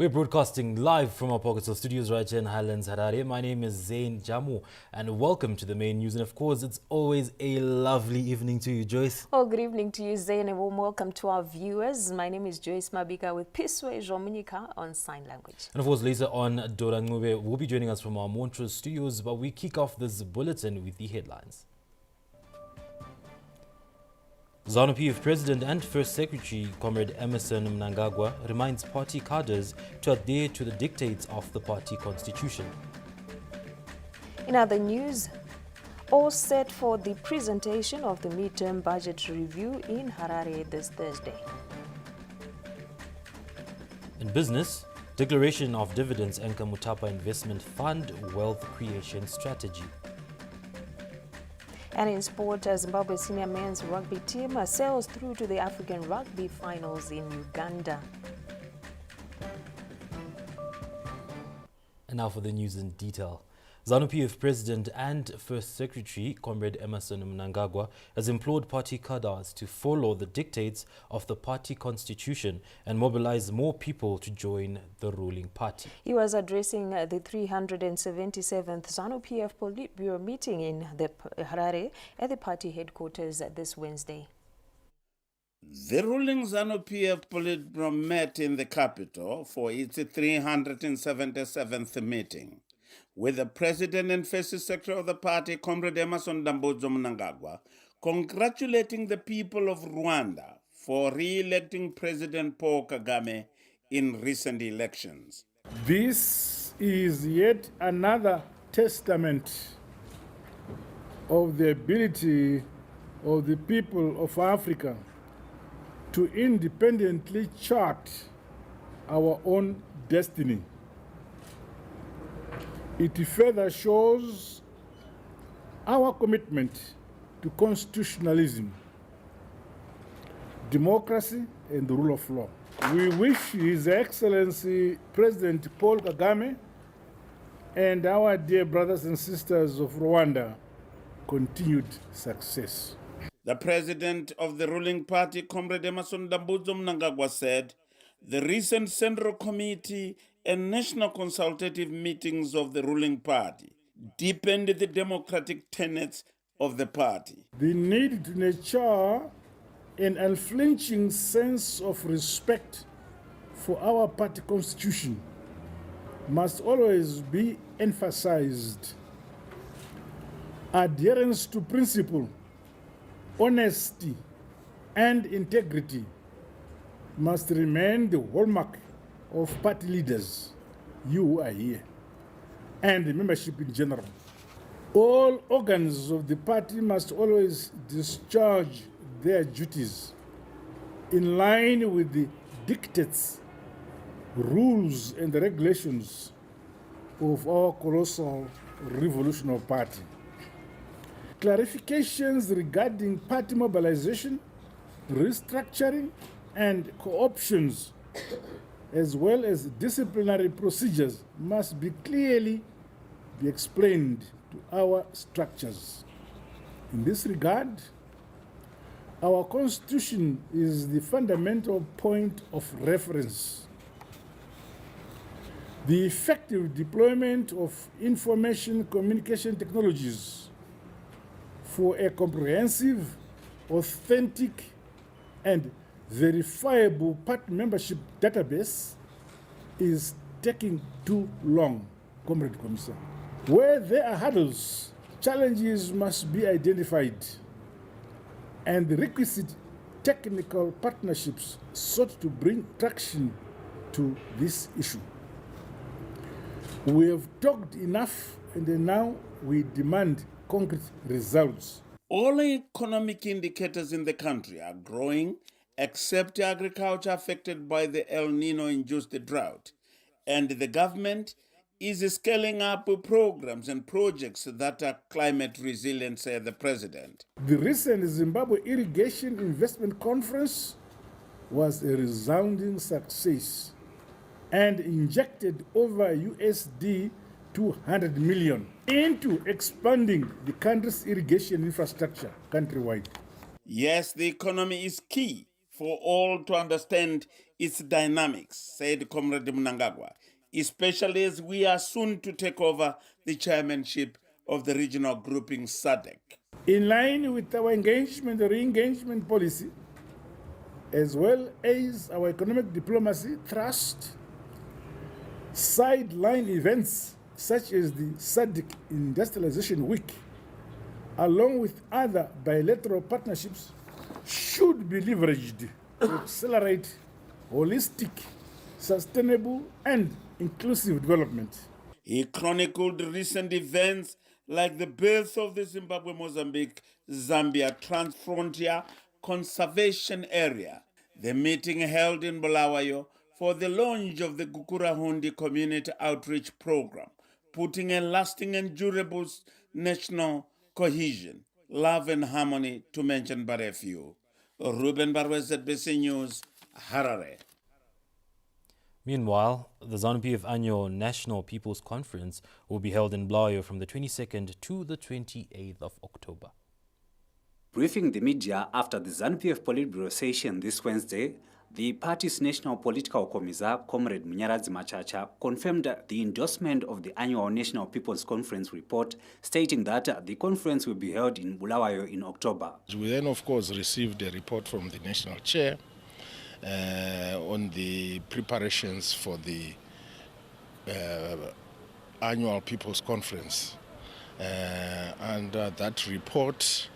We're broadcasting live from our Pokesal studios right here in Highlands, Harare. My name is Zain Jamu and welcome to the main news. And of course, it's always a lovely evening to you, Joyce. Oh, good evening to you, Zain, and warm welcome to our viewers. My name is Joyce Mabika with Piswe Jomunika on Sign Language. And of course, later on, Dora Ngube will be joining us from our Montrose studios, but we kick off this bulletin with the headlines. ZANU PF President and First Secretary, Comrade Emerson Mnangagwa, reminds party cadres to adhere to the dictates of the party constitution. In other news, all set for the presentation of the midterm budget review in Harare this Thursday. In business, declaration of dividends anchor Mutapa Investment Fund wealth creation strategy. And in sport, Zimbabwe's senior men's rugby team sails through to the African Rugby Finals in Uganda. And now for the news in detail. ZANU PF President and First Secretary, Comrade Emerson Mnangagwa, has implored party cadres to follow the dictates of the party constitution and mobilize more people to join the ruling party. He was addressing the 377th ZANU PF Politburo meeting in the Harare at the party headquarters this Wednesday. The ruling ZANU PF Politburo met in the capital for its 377th meeting, with the President and First Secretary of the party, Comrade Emerson Mnangagwa, congratulating the people of Rwanda for re-electing President Paul Kagame in recent elections. This is yet another testament of the ability of the people of Africa to independently chart our own destiny. It further shows our commitment to constitutionalism, democracy, and the rule of law. We wish His Excellency President Paul Kagame and our dear brothers and sisters of Rwanda continued success. The president of the ruling party, Comrade Emerson Mnangagwa, said the recent Central Committee and national consultative meetings of the ruling party deepened the democratic tenets of the party. The need to nurture an unflinching sense of respect for our party constitution must always be emphasized. Adherence to principle, honesty, and integrity must remain the hallmark of party leaders, you who are here, and the membership in general. All organs of the party must always discharge their duties in line with the dictates, rules, and the regulations of our colossal revolutionary party. Clarifications regarding party mobilization, restructuring, and co-options, as well as disciplinary procedures, must be clearly explained to our structures. In this regard, our Constitution is the fundamental point of reference. The effective deployment of information communication technologies for a comprehensive, authentic, and verifiable party membership database is taking too long, Comrade Commissioner. Where there are hurdles, challenges must be identified and the requisite technical partnerships sought to bring traction to this issue. We have talked enough, and now we demand concrete results. All economic indicators in the country are growing except agriculture affected by the El Nino-induced drought, and the government is scaling up programs and projects that are climate resilient, said the president. The recent Zimbabwe Irrigation Investment Conference was a resounding success and injected over USD 200 million into expanding the country's irrigation infrastructure countrywide. Yes, the economy is key for all to understand its dynamics, said Comrade Mnangagwa, especially as we are soon to take over the chairmanship of the regional grouping SADC. In line with our re-engagement policy, as well as our economic diplomacy thrust, sideline events such as the SADC Industrialization Week, along with other bilateral partnerships, should be leveraged to accelerate holistic, sustainable, and inclusive development. He chronicled recent events like the birth of the Zimbabwe-Mozambique-Zambia Transfrontier Conservation Area, the meeting held in Bulawayo for the launch of the Gukurahundi Community Outreach Program, putting a lasting and durable national cohesion, love and harmony, to mention but a few. Ruben Barwes, ZBC News, Harare. Meanwhile, the ZANU PF annual National People's Conference will be held in Bulawayo from the 22nd to the 28th of October. Briefing the media after the ZANU PF Politburo session this Wednesday, the party's National Political Commissar, Comrade Munyaradzi Machacha, confirmed the endorsement of the annual National People's Conference report, stating that the conference will be held in Bulawayo in October. We then, of course, received a report from the National Chair on the preparations for the annual People's Conference. And that report,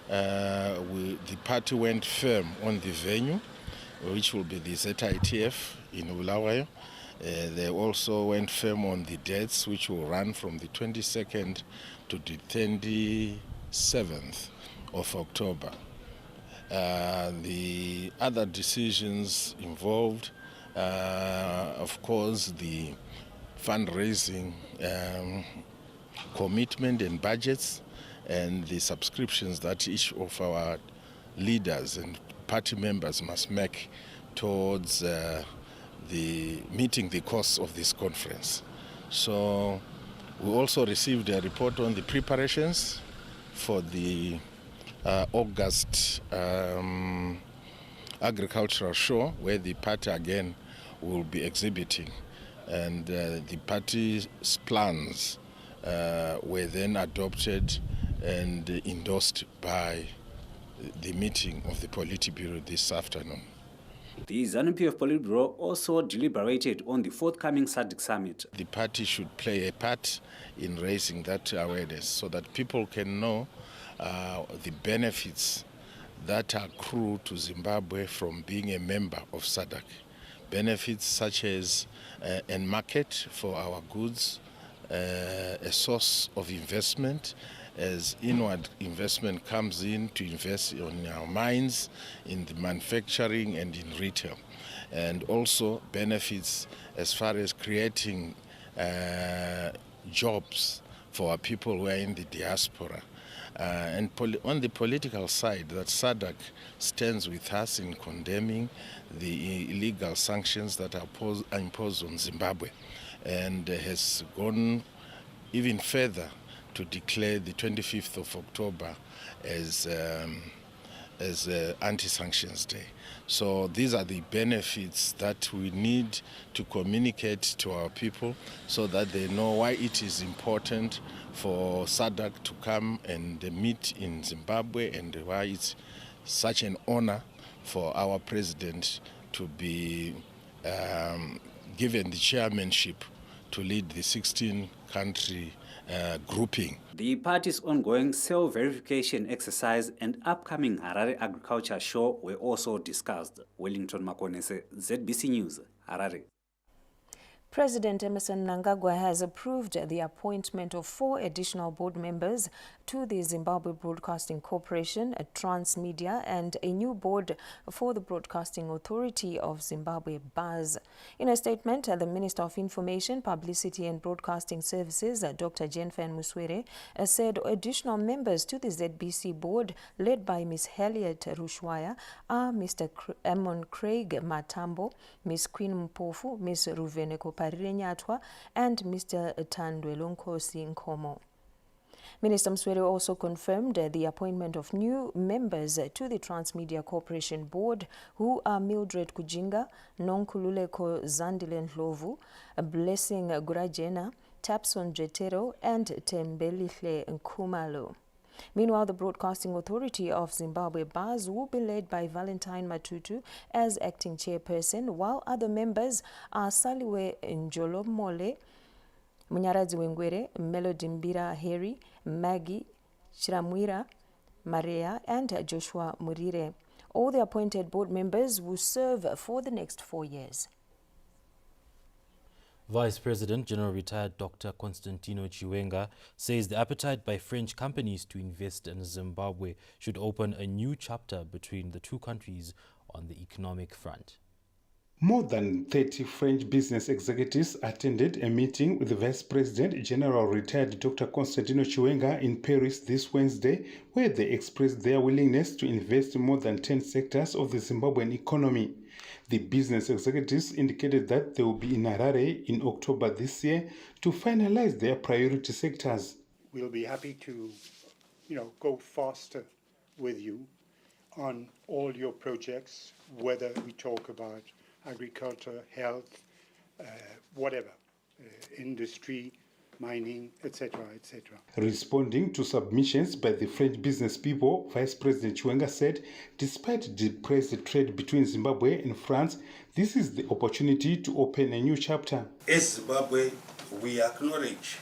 the party went firm on the venue, which will be the ZITF in Bulawayo. They also went firm on the dates, which will run from the 22nd to the 27th of October. The other decisions involved, of course, the fundraising commitment and budgets, and the subscriptions that each of our leaders and party members must make towards meeting the costs of this conference. So we also received a report on the preparations for the August agricultural show, where the party again will be exhibiting, and the party's plans were then adopted and endorsed by the meeting of the Politburo this afternoon. The ZANU PF Politburo also deliberated on the forthcoming SADC summit. The party should play a part in raising that awareness so that people can know the benefits that accrue to Zimbabwe from being a member of SADC. Benefits such as a market for our goods, a source of investment, as inward investment comes in to invest in our mines, in the manufacturing and in retail. And also benefits as far as creating jobs for our people who are in the diaspora. And on the political side, that SADC stands with us in condemning the illegal sanctions that are imposed on Zimbabwe, and has gone even further to declare the 25th of October as Anti-Sanctions Day. So these are the benefits that we need to communicate to our people so that they know why it is important for SADC to come and meet in Zimbabwe, and why it's such an honor for our president to be given the chairmanship to lead the 16-country grouping. The party's ongoing self-verification exercise and upcoming Harare Agriculture Show were also discussed. Wellington Makonese, ZBC News, Harare. President Emmerson Mnangagwa has approved the appointment of 4 additional board members to the Zimbabwe Broadcasting Corporation, Transmedia, and a new board for the Broadcasting Authority of Zimbabwe, BAZ. In a statement, the Minister of Information, Publicity and Broadcasting Services, Dr. Jenfan Muswere, said additional members to the ZBC board, led by Ms. Harriet Rushwaya, are Mr. Amon Craig Matambo, Ms. Queen Mpofu, Ms. Ruveneko Parirenyatwa, and Mr. Tandwelonkosi Nkomo. Minister Mswere also confirmed the appointment of new members to the Transmedia Corporation Board, who are Mildred Kujinga, Nonkululeko Zandile Ndlovu, Blessing Gurajena, Tapson Jetero, and Tembelihle Nkumalo. Meanwhile, the Broadcasting Authority of Zimbabwe BAZ will be led by Valentine Matutu as acting chairperson, while other members are Saliwe Njolomole, Munyaradzi Wengwere, Melody Mbira Heri, Maggie Chiramwira Maria, and Joshua Murire. All the appointed board members will serve for the next 4 years. Vice President General Retired Dr. Constantino Chiwenga says the appetite by French companies to invest in Zimbabwe should open a new chapter between the two countries on the economic front. More than 30 French business executives attended a meeting with the Vice President General Retired Dr. Constantino Chiwenga in Paris this Wednesday, where they expressed their willingness to invest in more than 10 sectors of the Zimbabwean economy. The business executives indicated that they will be in Harare in October this year to finalize their priority sectors. We'll be happy to, go faster with you on all your projects, whether we talk about agriculture, health, whatever, industry, mining, etc., etc. Responding to submissions by the French business people, Vice President Chiwenga said, despite depressed trade between Zimbabwe and France, this is the opportunity to open a new chapter. As Zimbabwe, we acknowledge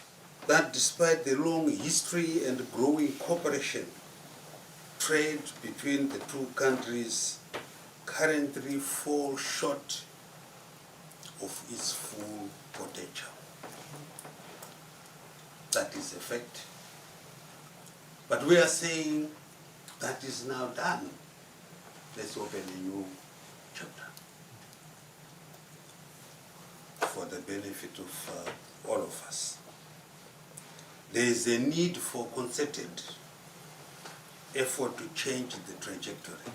that despite the long history and growing cooperation, trade between the two countries currently falls short of its full potential. That is a fact. But we are saying that is now done. Let's open a new chapter for the benefit of all of us. There is a need for concerted effort to change the trajectory,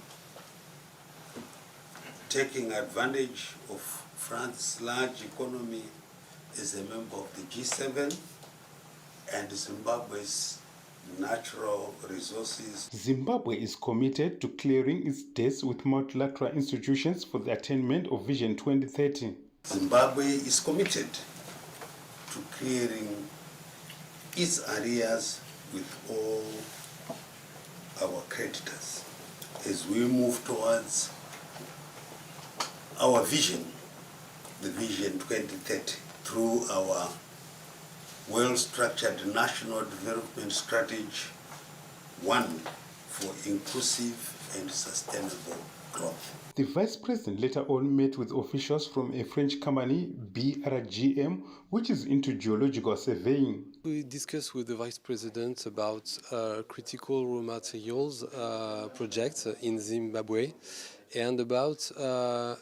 taking advantage of France's large economy as a member of the G7 and Zimbabwe's natural resources. Zimbabwe is committed to clearing its debts with multilateral institutions for the attainment of Vision 2030. Zimbabwe is committed to clearing its arrears with all our creditors as we move towards our vision, the Vision 2030, through our well-structured national development strategy, one for inclusive and sustainable growth. The Vice President later on met with officials from a French company, BRGM, which is into geological surveying. We discussed with the Vice President about critical raw materials projects in Zimbabwe and about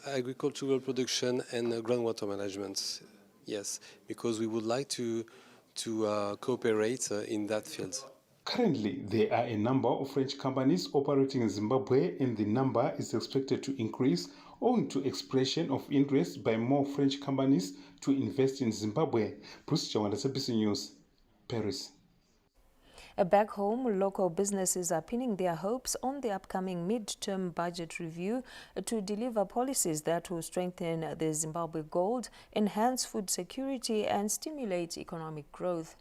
agricultural production and groundwater management. Yes, because we would like to cooperate in that field. Currently, there are a number of French companies operating in Zimbabwe, and the number is expected to increase owing to expression of interest by more French companies to invest in Zimbabwe. Bruce Chawanda, SABC News, Paris. Back home, local businesses are pinning their hopes on the upcoming midterm budget review to deliver policies that will strengthen the Zimbabwe gold, enhance food security, and stimulate economic growth.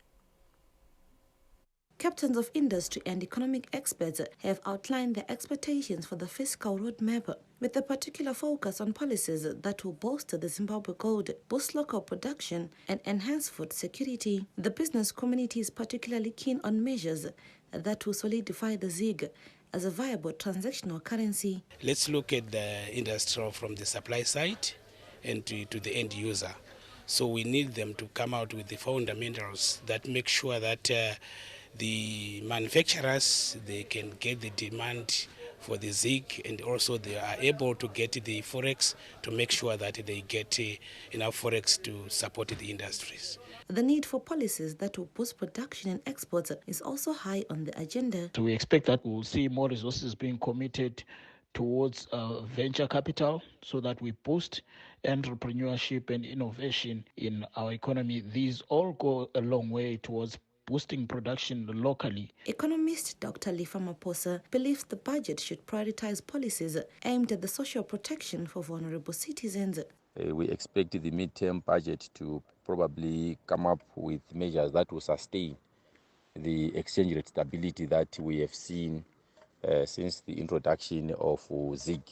Captains of industry and economic experts have outlined their expectations for the fiscal roadmap, with a particular focus on policies that will bolster the Zimbabwe gold, boost local production, and enhance food security. The business community is particularly keen on measures that will solidify the ZiG as a viable transactional currency. Let's look at the industry from the supply side and to the end user. So we need them to come out with the fundamentals that make sure that the manufacturers, they can get the demand for the ZiG, and also they are able to get the forex to make sure that they get enough forex to support the industries. The need for policies that will boost production and exports is also high on the agenda. So we expect that we'll see more resources being committed towards venture capital so that we boost entrepreneurship and innovation in our economy. These all go a long way towards boosting production locally. Economist Dr. Lifa Maposa believes the budget should prioritize policies aimed at the social protection for vulnerable citizens. We expect the midterm budget to probably come up with measures that will sustain the exchange rate stability that we have seen since the introduction of ZIG.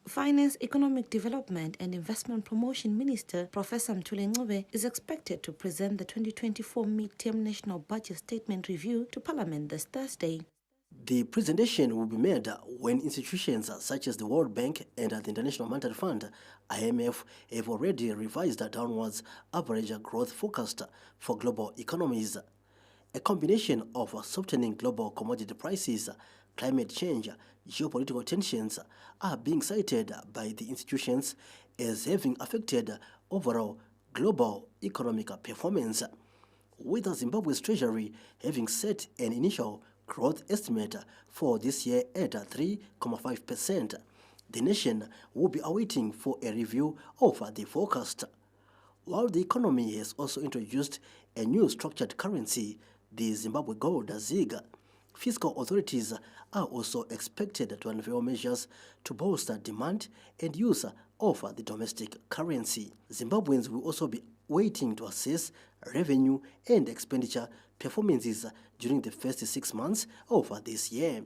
Finance, Economic Development and Investment Promotion Minister Professor Mthuli Ncube is expected to present the 2024 Midterm National Budget Statement Review to Parliament this Thursday. The presentation will be made when institutions such as the World Bank and the International Monetary Fund, IMF, have already revised downwards average growth forecast for global economies. A combination of softening global commodity prices, climate change, geopolitical tensions are being cited by the institutions as having affected overall global economic performance. With Zimbabwe's Treasury having set an initial growth estimate for this year at 3.5%, the nation will be awaiting for a review of the forecast. While the economy has also introduced a new structured currency, the Zimbabwe gold ZIG, fiscal authorities are also expected to unveil measures to bolster demand and use of the domestic currency. Zimbabweans will also be waiting to assess revenue and expenditure performances during the first 6 months of this year.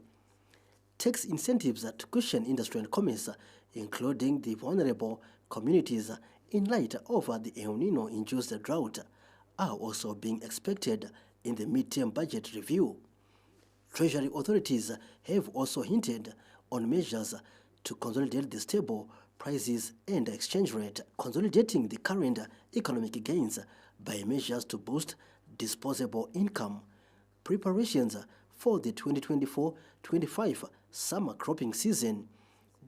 Tax incentives to cushion industry and commerce, including the vulnerable communities in light of the El Nino-induced drought, are also being expected in the midterm budget review. Treasury authorities have also hinted on measures to consolidate the stable prices and exchange rate, consolidating the current economic gains by measures to boost disposable income. Preparations for the 2024-25 summer cropping season,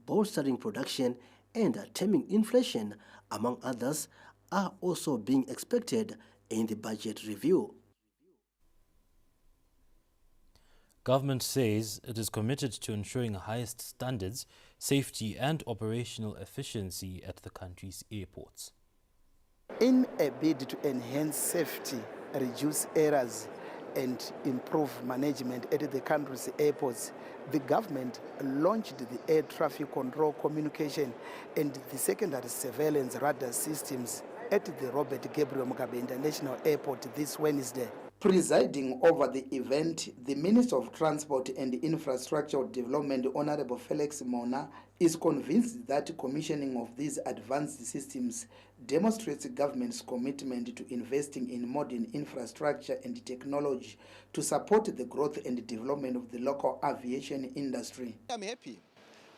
bolstering production and taming inflation, among others, are also being expected in the budget review. Government says it is committed to ensuring highest standards, safety and operational efficiency at the country's airports. In a bid to enhance safety, reduce errors and improve management at the country's airports, the government launched the air traffic control communication and the secondary surveillance radar systems at the Robert Gabriel Mugabe International Airport this Wednesday. Presiding over the event, the Minister of Transport and Infrastructure Development, Honorable Felix Mona, is convinced that commissioning of these advanced systems demonstrates government's commitment to investing in modern infrastructure and technology to support the growth and development of the local aviation industry. I'm happy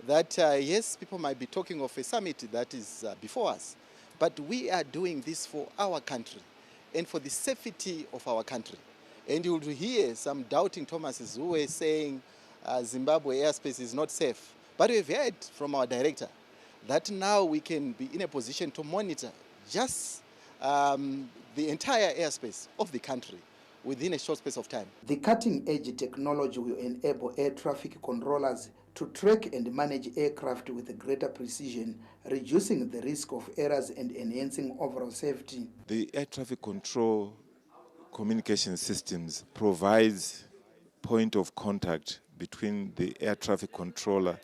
that, yes, people might be talking of a summit that is before us, but we are doing this for our country and for the safety of our country. And you will hear some doubting Thomases who were saying Zimbabwe airspace is not safe. But we've heard from our director that now we can be in a position to monitor just the entire airspace of the country within a short space of time. The cutting-edge technology will enable air traffic controllers to track and manage aircraft with greater precision, reducing the risk of errors and enhancing overall safety. The air traffic control communication systems provides point of contact between the air traffic controller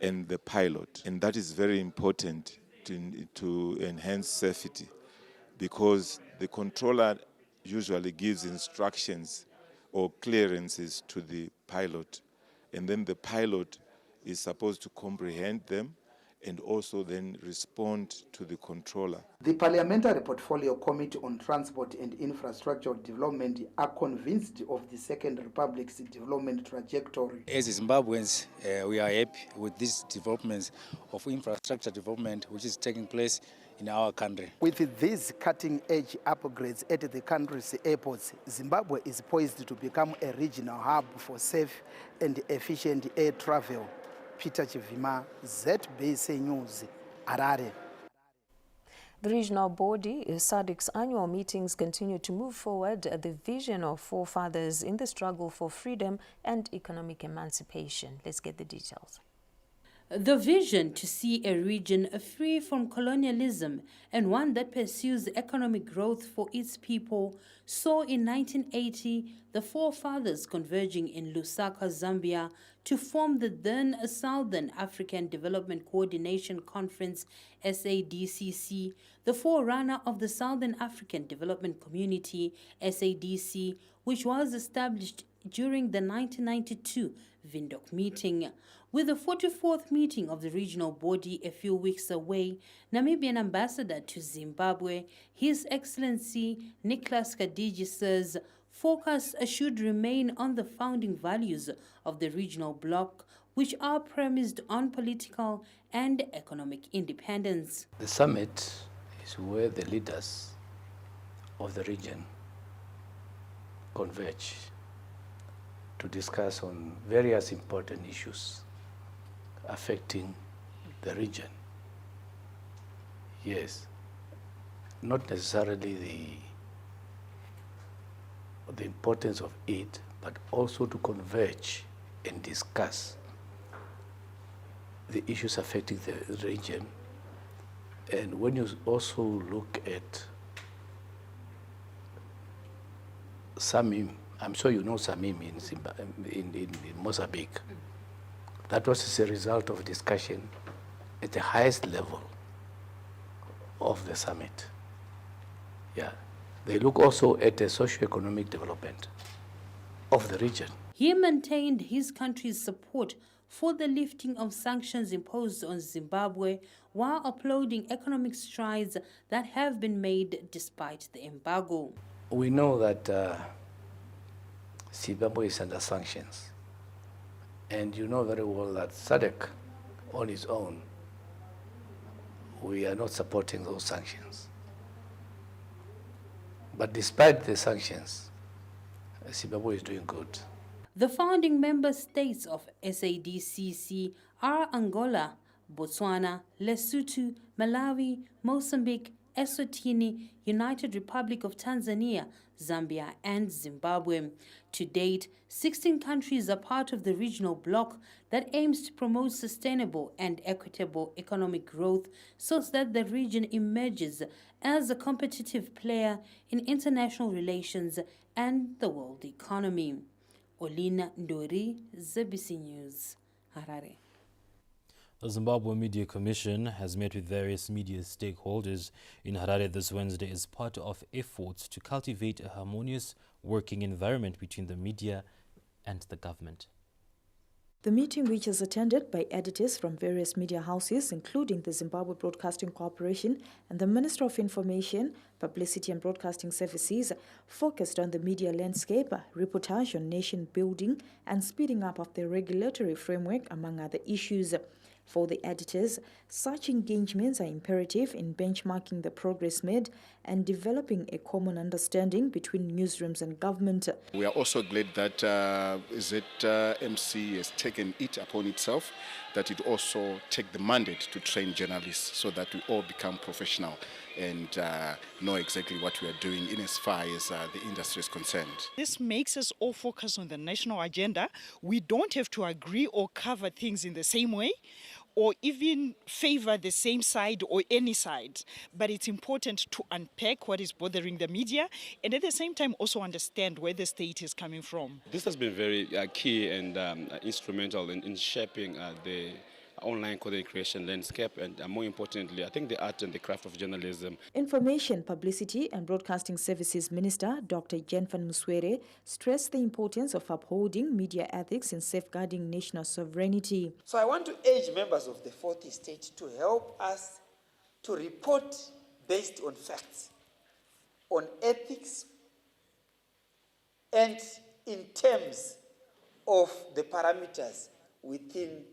and the pilot, and that is very important to enhance safety, because the controller usually gives instructions or clearances to the pilot, and then the pilot is supposed to comprehend them and also then respond to the controller. The Parliamentary Portfolio Committee on Transport and Infrastructure Development are convinced of the Second Republic's development trajectory. As Zimbabweans, we are happy with these developments of infrastructure development which is taking place in our country. With these cutting-edge upgrades at the country's airports, Zimbabwe is poised to become a regional hub for safe and efficient air travel. Peter Chivima, ZBC News, Harare. The regional body, SADC's annual meetings continue to move forward the vision of forefathers in the struggle for freedom and economic emancipation. Let's get the details. The vision to see a region free from colonialism and one that pursues economic growth for its people saw in 1980 the forefathers converging in Lusaka, Zambia to form the then Southern African Development Coordination Conference, SADCC, the forerunner of the Southern African Development Community, SADC, which was established during the 1992 Windhoek meeting. With the 44th meeting of the regional body a few weeks away, Namibian ambassador to Zimbabwe, His Excellency Nicholas Kadiji, says focus should remain on the founding values of the regional bloc, which are premised on political and economic independence. The summit is where the leaders of the region converge to discuss on various important issues affecting the region. Yes, not necessarily the importance of it, but also to converge and discuss the issues affecting the region. And when you also look at Samim, I'm sure you know Samim in Mozambique. That was as a result of discussion at the highest level of the summit. Yeah. They look also at the socio-economic development of the region. He maintained his country's support for the lifting of sanctions imposed on Zimbabwe while applauding economic strides that have been made despite the embargo. We know that Zimbabwe is under sanctions. And you know very well that SADC on its own, we are not supporting those sanctions. But despite the sanctions, Zimbabwe is doing good. The founding member states of SADCC are Angola, Botswana, Lesotho, Malawi, Mozambique, Eswatini, United Republic of Tanzania, Zambia, and Zimbabwe. To date, 16 countries are part of the regional bloc that aims to promote sustainable and equitable economic growth so that the region emerges as a competitive player in international relations and the world economy. Olina Ndori, ZABC News, Harare. The Zimbabwe Media Commission has met with various media stakeholders in Harare this Wednesday as part of efforts to cultivate a harmonious working environment between the media and the government. The meeting, which is attended by editors from various media houses, including the Zimbabwe Broadcasting Corporation and the Minister of Information, Publicity and Broadcasting Services, focused on the media landscape, reportage on nation building, and speeding up of the regulatory framework, among other issues. For the editors, such engagements are imperative in benchmarking the progress made and developing a common understanding between newsrooms and government. We are also glad that ZMC has taken it upon itself that it also take the mandate to train journalists so that we all become professional and know exactly what we are doing in as far as the industry is concerned. This makes us all focus on the national agenda. We don't have to agree or cover things in the same way or even favor the same side or any side. But it's important to unpack what is bothering the media and at the same time also understand where the state is coming from. This has been very key and instrumental in shaping the online content creation landscape and more importantly, I think the art and the craft of journalism. Information, Publicity and Broadcasting Services Minister Dr. Jenfan Muswere stressed the importance of upholding media ethics in safeguarding national sovereignty. So I want to urge members of the fourth estate to help us to report based on facts, on ethics, and in terms of the parameters within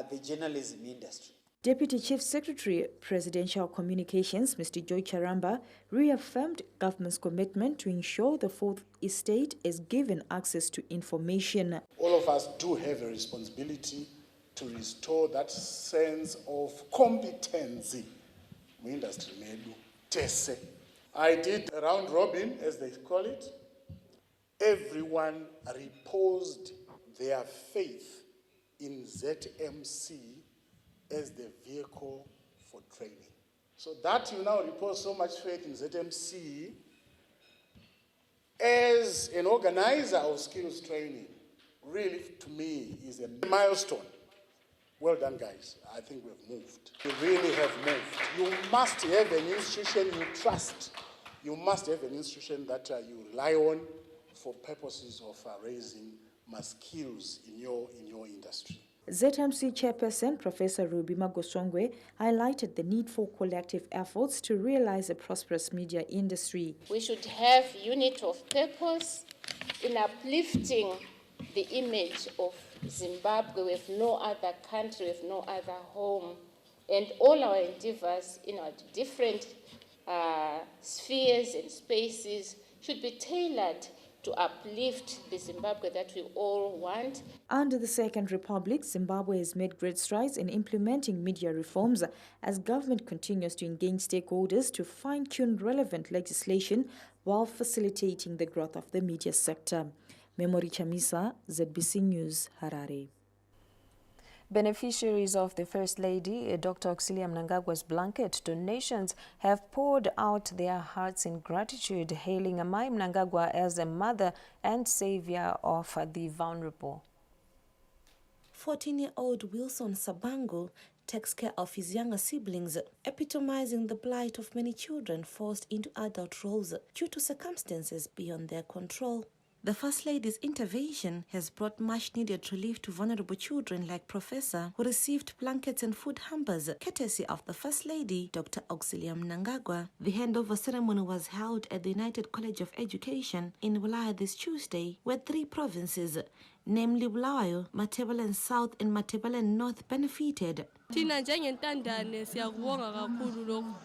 the journalism industry. Deputy Chief Secretary, Presidential Communications, Mr. Joy Charamba, reaffirmed government's commitment to ensure the Fourth Estate is given access to information. All of us do have a responsibility to restore that sense of competency in industry. I did a round robin, as they call it. Everyone reposed their faith in ZMC as the vehicle for training. So that you now repose so much faith in ZMC as an organizer of skills training, really, to me, is a milestone. Well done, guys. I think we've moved. We really have moved. You must have an institution you trust. You must have an institution that you rely on for purposes of raising skills in your industry. ZMC chairperson Professor Ruby Magosongwe highlighted the need for collective efforts to realize a prosperous media industry. We should have unit of purpose in uplifting the image of Zimbabwe with no other country, with no other home, and all our endeavors in our different spheres and spaces should be tailored to uplift the Zimbabwe that we all want. Under the Second Republic, Zimbabwe has made great strides in implementing media reforms as government continues to engage stakeholders to fine-tune relevant legislation while facilitating the growth of the media sector. Memory Chamisa, ZBC News, Harare. Beneficiaries of the First Lady, Dr. Auxilia Mnangagwa's blanket donations have poured out their hearts in gratitude, hailing Amai Mnangagwa as a mother and savior of the vulnerable. 14-year-old Wilson Sabango takes care of his younger siblings, epitomizing the plight of many children forced into adult roles due to circumstances beyond their control. The First Lady's intervention has brought much-needed relief to vulnerable children like Professor, who received blankets and food hampers, courtesy of the First Lady, Dr. Auxilia Mnangagwa. The handover ceremony was held at the United College of Education in Bulawayo this Tuesday, where 3 provinces, namely Bulawayo, Matebeleland South and Matebeleland North, benefited. Thina njengentandane siyakubonga kakhulu lokho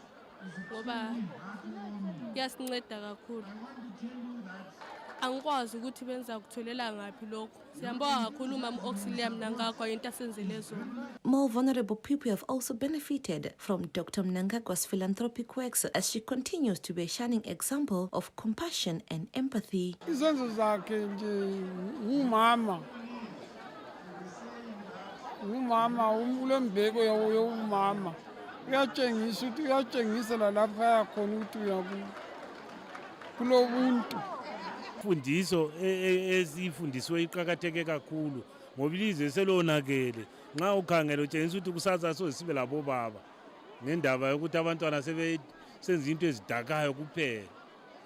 ngoba kuyasinceda kakhulu. Angikwazi ukuthi benza kutholela ngaphi lokho. Siyambonga kakhulu Mama Auxilia Mnangagwa into asenzele zona. More vulnerable people have also benefited from Dr. Mnangagwa's philanthropic works as she continues to be a shining example of compassion and empathy. Izenzo zakhe nje umama ulembeko yomama uyatshengisa ukuthi uyatshengisa lalapha yakhona ukuthi kulobuntu. Fundiso ezifundiswe iqhakatheke kakhulu ngoba ilizwe selonakele nxa ukhangela utshengisa ukuthi kusasa sosibe labo baba ngendaba yokuthi abantwana sebenza into ezidakayo kuphela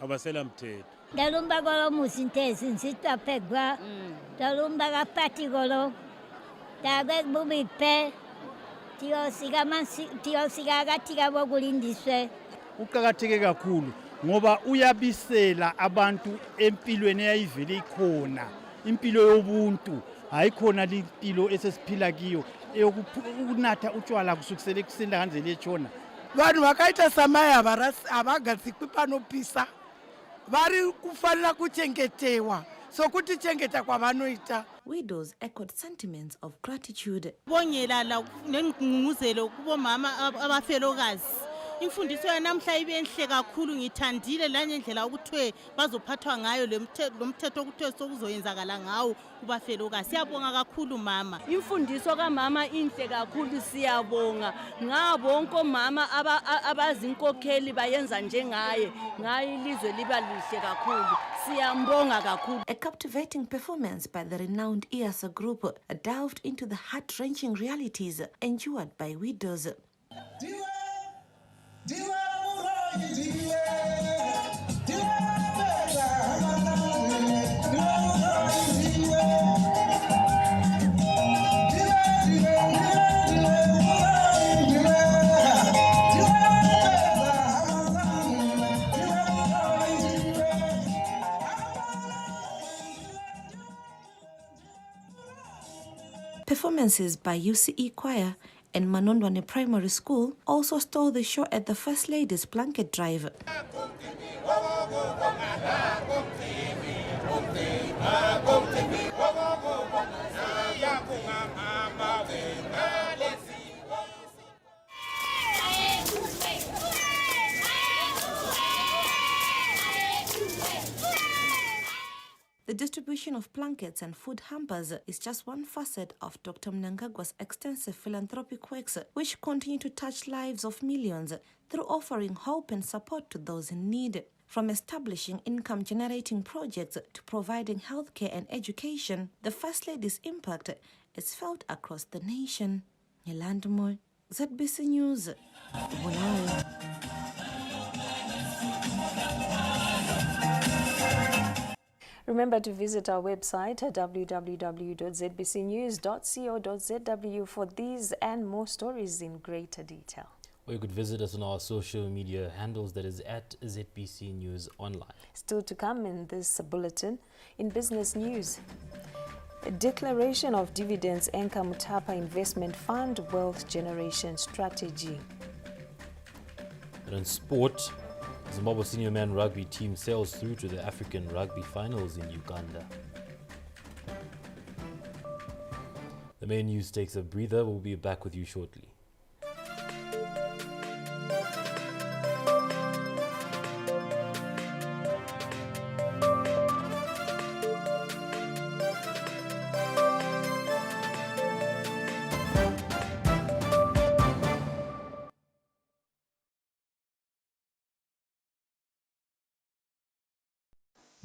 abasela mthetho. Dalumba golo musintesi nsita pegwa dalumba kapati golo dabe bubipe tiyo siga gatiga bokulindiswe uqhakatheke kakhulu ngoba uyabisela abantu empilweni eyayivele ikhona impilo yobuntu hayikhona limpilo esesiphila kiyo eyokunatha utshwala kusukisela ekuseni kanjalo etshona. Vanhu vakaita samaya avagatsikwi panopisa vari kufanira kuchengetewa sokuti chengeta kwavanoita. Widows echoed sentiments of gratitude. Bongela la nengqunguzelo kubomama abafelokazi. Imfundiso yanamhla ibe enhle kakhulu ngithandile langendlela ukuthi bazophathwa ngayo lomthetho ukuthi sokuzoyenzakala ngawo kubafelokazi. Siyabonga kakhulu mama. Imfundiso kaMama inhle kakhulu siyabonga ngabo bonke omama abazinkokheli bayenza njengaye ngaye ilizwe liba lihle kakhulu siyambonga kakhulu. A captivating performance by the renowned IASA group delved into the heart-wrenching realities endured by widows. Performances by UCE Choir and Manondwane Primary School also stole the show at the First Lady's blanket drive. The The distribution of blankets and food hampers is just one facet of Dr. Mnangagwa's extensive philanthropic works, which continue to touch lives of millions through offering hope and support to those in need. From establishing income-generating projects to providing healthcare and education, the First Lady's impact is felt across the nation. Nyelandmo, ZBC News, Bulawayo. Remember to visit our website at www.zbcnews.co.zw for these and more stories in greater detail. Or you could visit us on our social media handles, that is at ZBC News Online. Still to come in this bulletin, in business news, a declaration of dividends anchor Mutapa Investment Fund wealth generation strategy. And in sport, Zimbabwe senior man rugby team sails through to the African rugby finals in Uganda. The main news takes a breather. We'll be back with you shortly.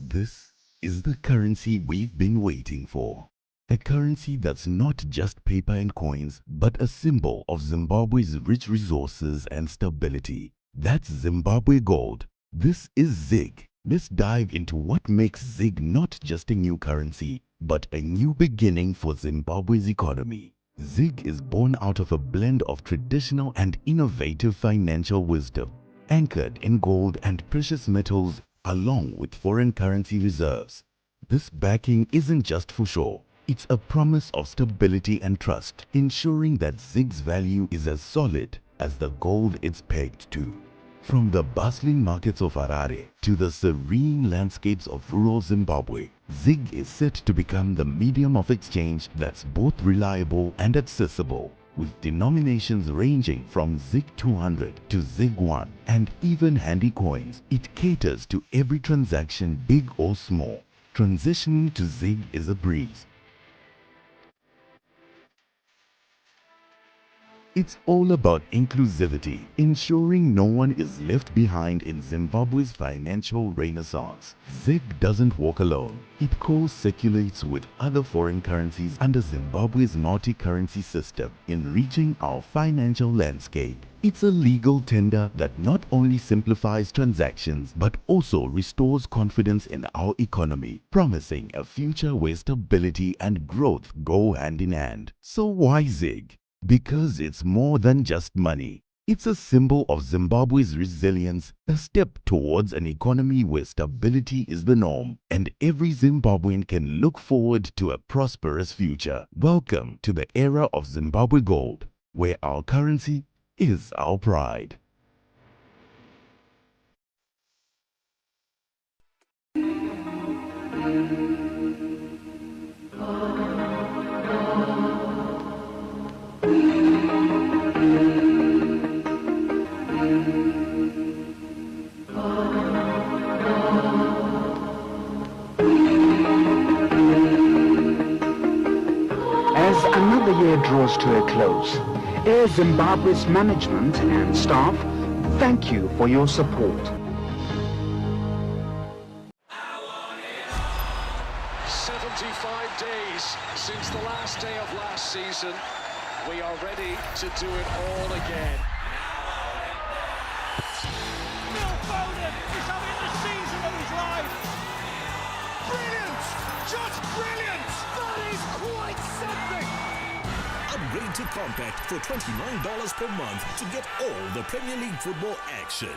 This is the currency we've been waiting for. A currency that's not just paper and coins, but a symbol of Zimbabwe's rich resources and stability. That's Zimbabwe Gold. This is ZIG. Let's dive into what makes ZIG not just a new currency, but a new beginning for Zimbabwe's economy. ZIG is born out of a blend of traditional and innovative financial wisdom, anchored in gold and precious metals, along with foreign currency reserves. This backing isn't just for show. It's a promise of stability and trust, ensuring that ZIG's value is as solid as the gold it's pegged to. From the bustling markets of Harare to the serene landscapes of rural Zimbabwe, ZIG is set to become the medium of exchange that's both reliable and accessible. With denominations ranging from ZIG 200 to ZIG 1 and even handy coins, it caters to every transaction, big or small. Transitioning to ZIG is a breeze. It's all about inclusivity, ensuring no one is left behind in Zimbabwe's financial renaissance. ZIG doesn't walk alone. It co-circulates with other foreign currencies under Zimbabwe's multi-currency system, enriching our financial landscape. It's a legal tender that not only simplifies transactions, but also restores confidence in our economy, promising a future where stability and growth go hand in hand. So why ZIG? Because it's more than just money. It's a symbol of Zimbabwe's resilience, a step towards an economy where stability is the norm, and every Zimbabwean can look forward to a prosperous future. Welcome to the era of Zimbabwe Gold, where our currency is our pride. As another year draws to a close, Air Zimbabwe's management and staff thank you for your support. 75 days since the last day of last season. We are ready to do it all again. Phil Foden is having the season of his life. Brilliant! Just brilliant! That is quite something! Upgrade to Compact for $29 per month to get all the Premier League football action.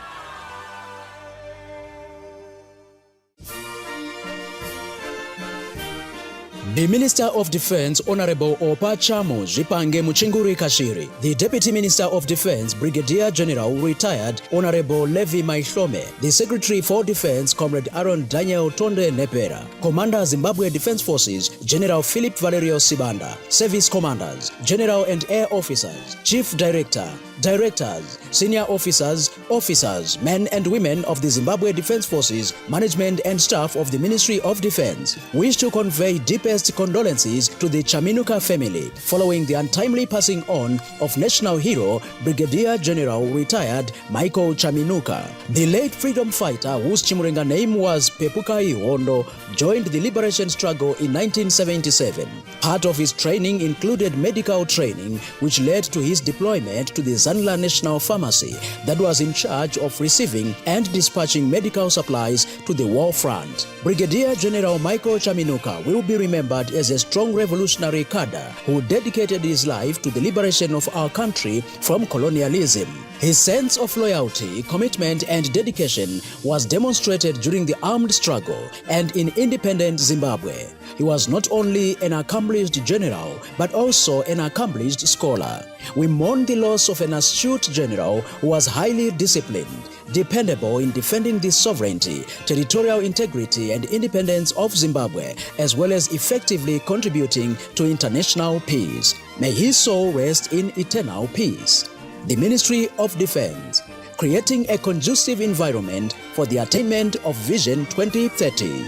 The Minister of Defense, Honorable Opa Chamo Zipange Muchinguri Kashiri, the Deputy Minister of Defense, Brigadier General Retired Honorable Levi Maihlome, the Secretary for Defense, Comrade Aaron Daniel Tonde Nepera, Commander Zimbabwe Defense Forces, General Philip Valerio Sibanda, Service Commanders, General and Air Officers, Chief Director, Directors, senior officers, men and women of the Zimbabwe Defense Forces, management and staff of the Ministry of Defense wish to convey deepest condolences to the Chaminuka family following the untimely passing on of national hero Brigadier General retired Michael Chaminuka. The late freedom fighter, whose Chimurenga name was Pepuka Ihondo, joined the liberation struggle in 1977. Part of his training included medical training, which led to his deployment to the Zanla National Pharmacy that was in charge of receiving and dispatching medical supplies to the war front. Brigadier General Michael Chaminuka will be remembered as a strong revolutionary cadre who dedicated his life to the liberation of our country from colonialism. His sense of loyalty, commitment and dedication was demonstrated during the armed struggle and in independent Zimbabwe. He was not only an accomplished general, but also an accomplished scholar. We mourn the loss of an astute general who was highly disciplined, dependable in defending the sovereignty, territorial integrity and independence of Zimbabwe, as well as effectively contributing to international peace. May his soul rest in eternal peace. The Ministry of Defense, creating a conducive environment for the attainment of Vision 2030.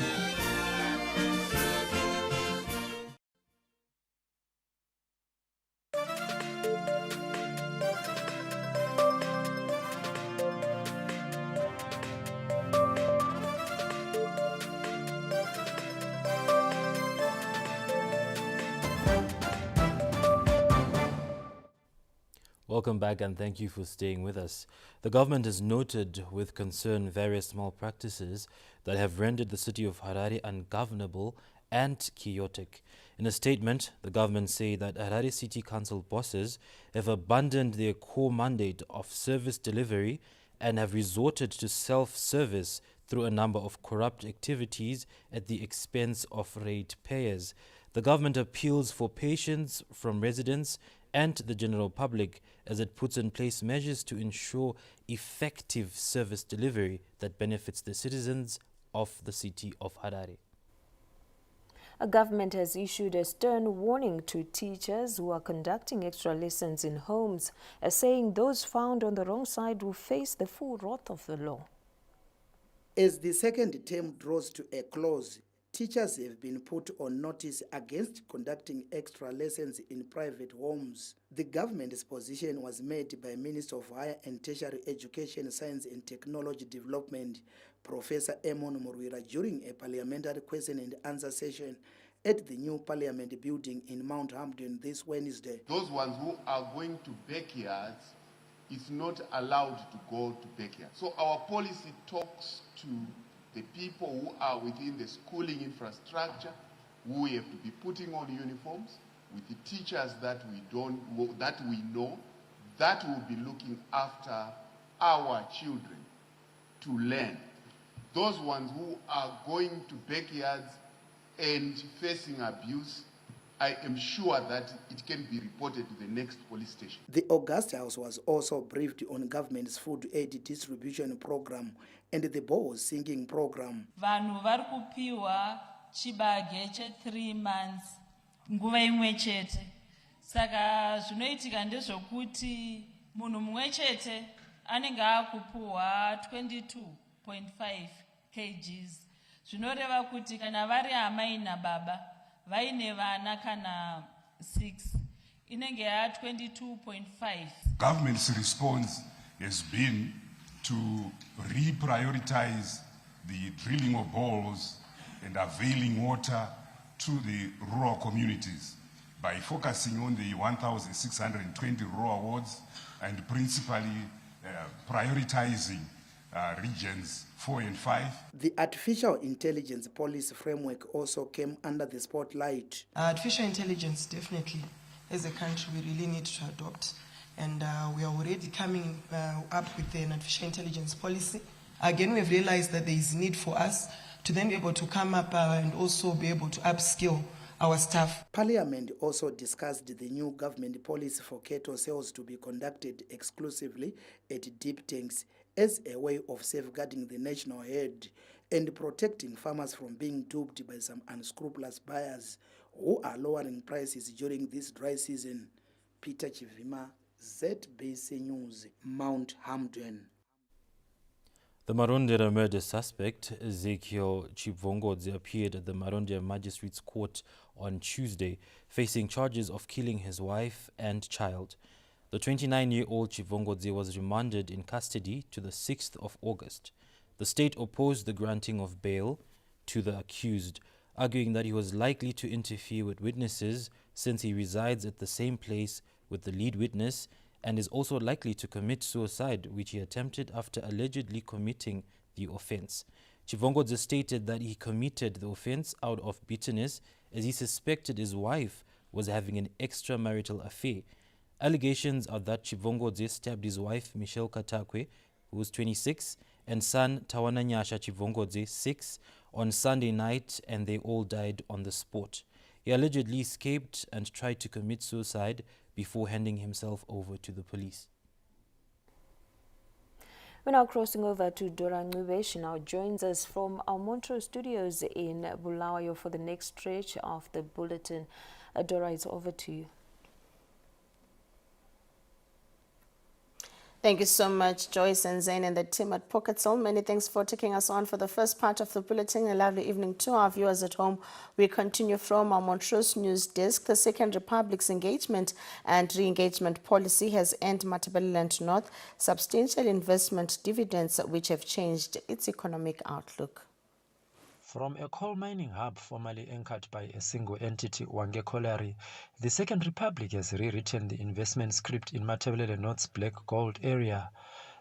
Welcome back and thank you for staying with us. The government has noted with concern various malpractices that have rendered the city of Harare ungovernable and chaotic. In a statement, the government say that Harare City Council bosses have abandoned their core mandate of service delivery and have resorted to self-service through a number of corrupt activities at the expense of ratepayers. The government appeals for patience from residents and the general public as it puts in place measures to ensure effective service delivery that benefits the citizens of the city of Harare. A government has issued a stern warning to teachers who are conducting extra lessons in homes, saying those found on the wrong side will face the full wrath of the law. As the second term draws to a close, teachers have been put on notice against conducting extra lessons in private homes. The government's position was made by Minister of Higher and Tertiary Education, Science and Technology Development, Professor Emon Murwira, during a parliamentary question and answer session at the new Parliament building in Mount Hampden this Wednesday. Those ones who are going to backyards is not allowed to go to backyards. So our policy talks to the people who are within the schooling infrastructure, who we have to be putting on uniforms, with the teachers that we know, that will be looking after our children to learn. Those ones who are going to backyards and facing abuse, I am sure that it can be reported to the next police station. The August House was also briefed on government's food aid distribution program and the Bows singing program. Vanhu vari kupiwa chibage che 3 months nguva imwe chete. Saka zvinoitika ndezvokuti munhu mumwe chete anenge akupuwa 22.5 kgs. Zvinoreva kuti kana vari amai nababa vaine vana kana 6 inenge ya 22.5. Government's response has been to reprioritize the drilling of boreholes and availing water to the rural communities by focusing on the 1,620 rural wards and principally prioritizing regions 4 and 5. The artificial intelligence policy framework also came under the spotlight. Artificial intelligence, definitely, as a country, we really need to adopt. And we are already coming up with an artificial intelligence policy. Again, we've realized that there is need for us to then be able to come up and also be able to upskill our staff. Parliament also discussed the new government policy for cattle sales to be conducted exclusively at deep tanks as a way of safeguarding the national herd and protecting farmers from being duped by some unscrupulous buyers who are lowering prices during this dry season. Peter Chivima, ZBC News, Mount Hamden. The Marondera murder suspect, Ezekiel Chivongodze, appeared at the Marondera Magistrates Court on Tuesday, facing charges of killing his wife and child. The 29-year-old Chivongodze was remanded in custody to the 6th of August. The state opposed the granting of bail to the accused, arguing that he was likely to interfere with witnesses since he resides at the same place with the lead witness and is also likely to commit suicide, which he attempted after allegedly committing the offense. Chivongodze stated that he committed the offense out of bitterness as he suspected his wife was having an extramarital affair. Allegations are that Chivongodze stabbed his wife, Michelle Katakwe, who was 26, and son, Tawananyasha Chivongodze, 6, on Sunday night, and they all died on the spot. He allegedly escaped and tried to commit suicide before handing himself over to the police. We're now crossing over to Dora Ncube. She now joins us from our Montreux studios in Bulawayo for the next stretch of the bulletin. Dora, it's over to you. Thank you so much, Joyce and Zain and the team at Pocketsall. Many thanks for taking us on for the first part of the bulletin. A lovely evening to our viewers at home. We continue from our Montrose News Desk. The Second Republic's engagement and re-engagement policy has earned Matabeleland North substantial investment dividends which have changed its economic outlook. From a coal mining hub formerly anchored by a single entity, Hwange Colliery, the Second Republic has rewritten the investment script in Matabeleland North's Black Gold area.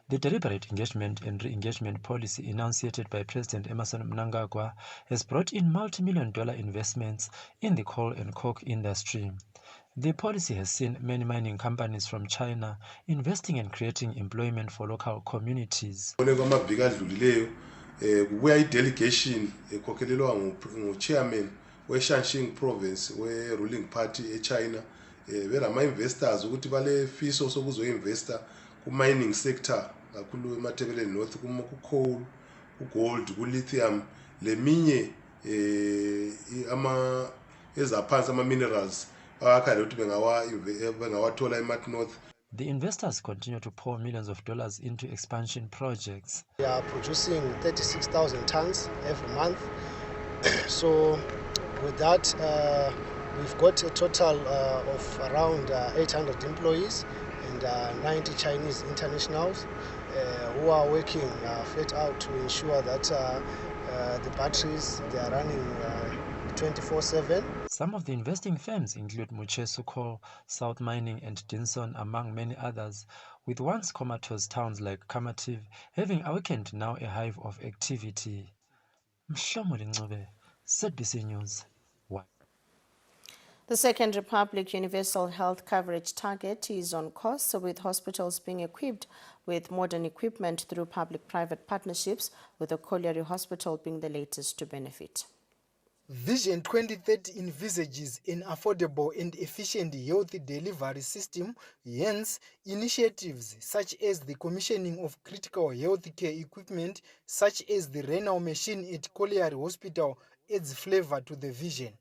The deliberate engagement and re-engagement policy enunciated by President Emmerson Mnangagwa has brought in multi-million-dollar investments in the coal and coke industry. The policy has seen many mining companies from China investing and creating employment for local communities. Kubuya i-delegation ekhokhelelwa ngu-chairman we-Shanxing province we-ruling party e-China belama-investors ukuthi balefiso sokuzoinvesta ku-mining sector kakhulu eMatabeleland North ku-coal, ku-gold, ku-lithium leminye ezaphansi ama-minerals abakhale ukuthi bengawathola eMat North. The investors continue to pour millions of dollars into expansion projects. We are producing 36,000 tons every month. So with that, we've got a total of around 800 employees and 90 Chinese internationals who are working flat out to ensure that the batteries, they are running 24/7. Some of the investing firms include Muchesu Coal, South Mining and Dinson, among many others, with once comatose towns like Kamativ having awakened now a hive of activity. Mhlomuli Ncube, ZBC News. The Second Republic Universal Health Coverage target is on course, with hospitals being equipped with modern equipment through public-private partnerships, with the Colliery Hospital being the latest to benefit. Vision 2030 envisages an affordable and efficient health delivery system. Hence, initiatives such as the commissioning of critical healthcare equipment, such as the renal machine at Colliery Hospital, adds flavor to the vision.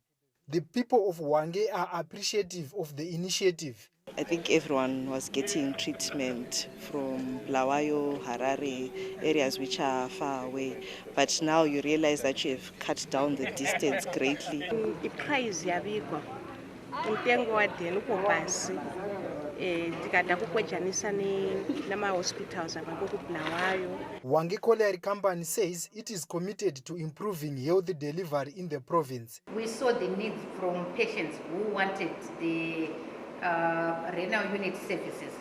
The people of Hwange are appreciative of the initiative. I think everyone was getting treatment from Bulawayo, Harare, areas which are far away. But now you realize that you have cut down the distance greatly. Hwange Colliery Company says it is committed to improving health delivery in the province. We saw the need from patients who wanted the renal unit services,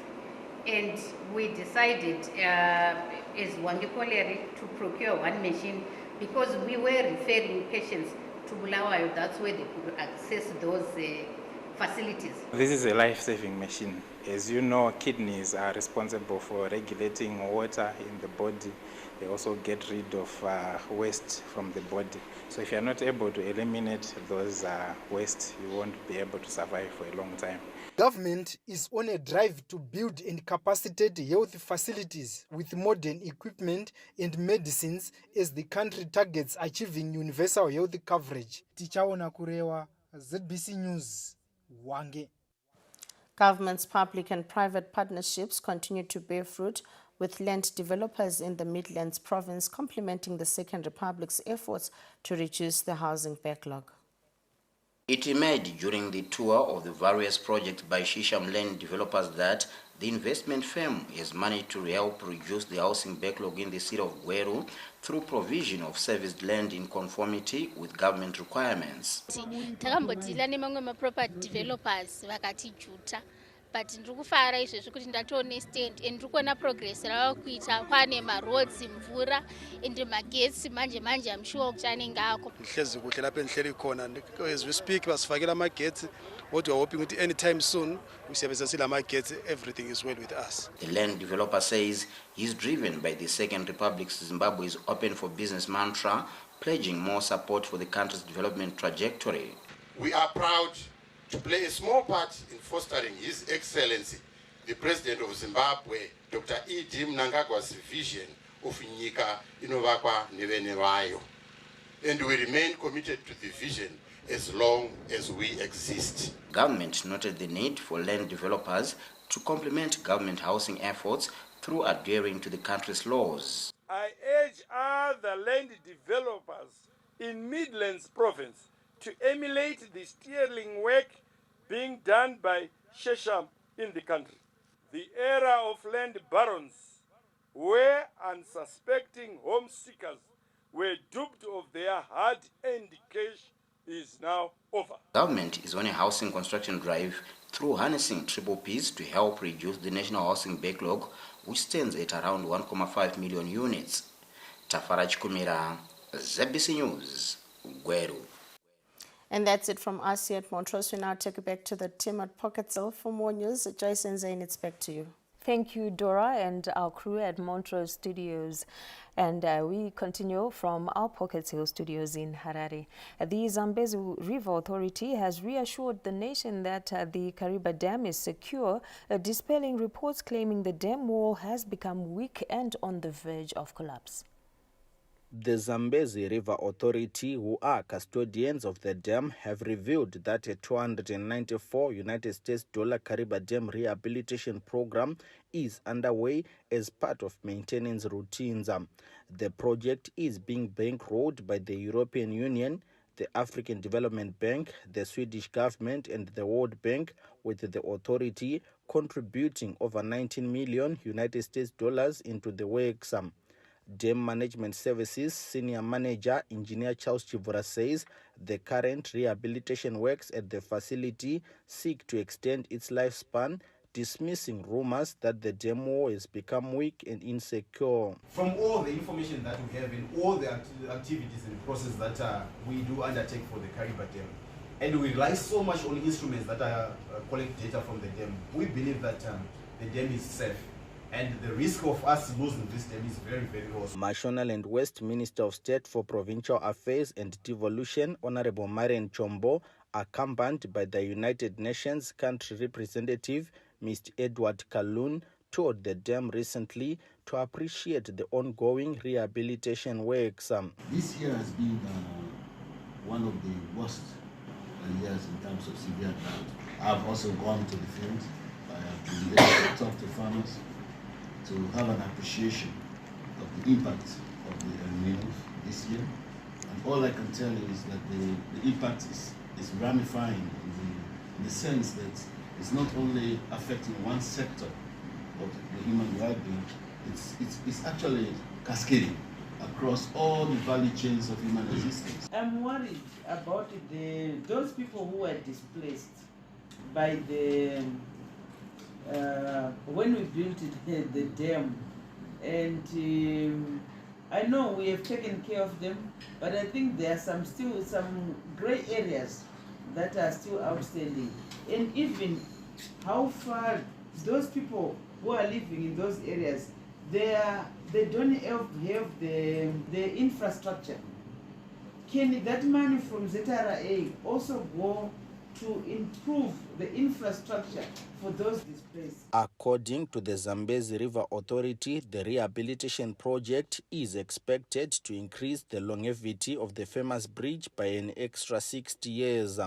and we decided as Hwange Colliery to procure one machine because we were referring patients to Bulawayo. That's where they could access those facilities. This is a life-saving machine. As you know, kidneys are responsible for regulating water in the body. They also get rid of waste from the body. So if you're not able to eliminate those waste, you won't be able to survive for a long time. Government is on a drive to build and capacitate health facilities with modern equipment and medicines as the country targets achieving universal health coverage. Tichaona Kurewa, ZBC News, Hwange. Government's public and private partnerships continue to bear fruit, with land developers in the Midlands province complementing the Second Republic's efforts to reduce the housing backlog. It emerged during the tour of the various projects by Shisham land developers that the investment firm has managed to help reduce the housing backlog in the city of Gweru through provision of serviced land in conformity with government requirements. Takambodila nemamwe ma-property developers vakatijuta, but ndirikufara izvezvi kuti ndatoone stand and ndirikuona progress rava kuita. Kwane ma-roads, mvura and magetsi manje I'm sure kuti anenge ako. Hlezi kuhle lapha enhleli khona, as we speak basifakela amagetsi, what we are hoping ukuthi anytime soon usebenzisa amagetsi, everything is well with us. The land developer says he's driven by the Second Republic's Zimbabwe's open for business mantra, pledging more support for the country's development trajectory. We are proud to play a small part in fostering His Excellency, the President of Zimbabwe, Dr. E.D. Mnangagwa's vision of Nyika Inovakwa Nevenevayo. And we remain committed to the vision as long as we exist. Government noted the need for land developers to complement government housing efforts through adhering to the country's laws. I urge other land developers in Midlands province to emulate the sterling work being done by Shesham in the country. The era of land barons, where unsuspecting home seekers were duped of their hard-earned cash, is now over. Government is on a housing construction drive through harnessing triple Ps to help reduce the national housing backlog, which stands at around 1.5 million units. Tafaraj Kumira, ZBC News, Gweru. And that's it from us here at Montrose. We now take it back to the team at Pocketsville for more news. Joyce and Zain, it's back to you. Thank you, Dora, and our crew at Montrose Studios. And we continue from our Pockets Hill studios in Harare. The Zambezi River Authority has reassured the nation that the Kariba Dam is secure, dispelling reports claiming the dam wall has become weak and on the verge of collapse. The Zambezi River Authority, who are custodians of the dam, have revealed that a $294 United States Kariba Dam rehabilitation program is underway as part of maintenance routines. The project is being bankrolled by the European Union, the African Development Bank, the Swedish government, and the World Bank, with the authority contributing over $19 million United States dollars into the works. Dam Management Services Senior Manager Engineer Charles Chivura says the current rehabilitation works at the facility seek to extend its lifespan, dismissing rumors that the dam wall has become weak and insecure. From all the information that we have and all the activities and process that we do undertake for the Kariba Dam, and we rely so much on instruments that collect data from the dam, we believe that the dam is safe. And the risk of us losing this dam is very, very low. Mashonaland West Minister of State for Provincial Affairs and Devolution, Honorable Marian Chombo, accompanied by the United Nations Country Representative, Mr. Edward Kalun, toured the dam recently to appreciate the ongoing rehabilitation works. This year has been one of the worst years in terms of severe drought. I've also gone to the field. I have been able to talk to farmers to have an appreciation of the impact of the El Nino this year. And all I can tell you is that the impact is ramifying in the sense that it's not only affecting one sector of the human well-being, it's actually cascading across all the value chains of human existence. I'm worried about those people who were displaced by the when we built the dam, and I know we have taken care of them, but I think there are still some gray areas that are still outstanding, and even how far those people who are living in those areas, they don't have the infrastructure. Can that money from ZRA also go to improve the infrastructure for those displaced? According to the Zambezi River Authority, the rehabilitation project is expected to increase the longevity of the famous bridge by an extra 60 years.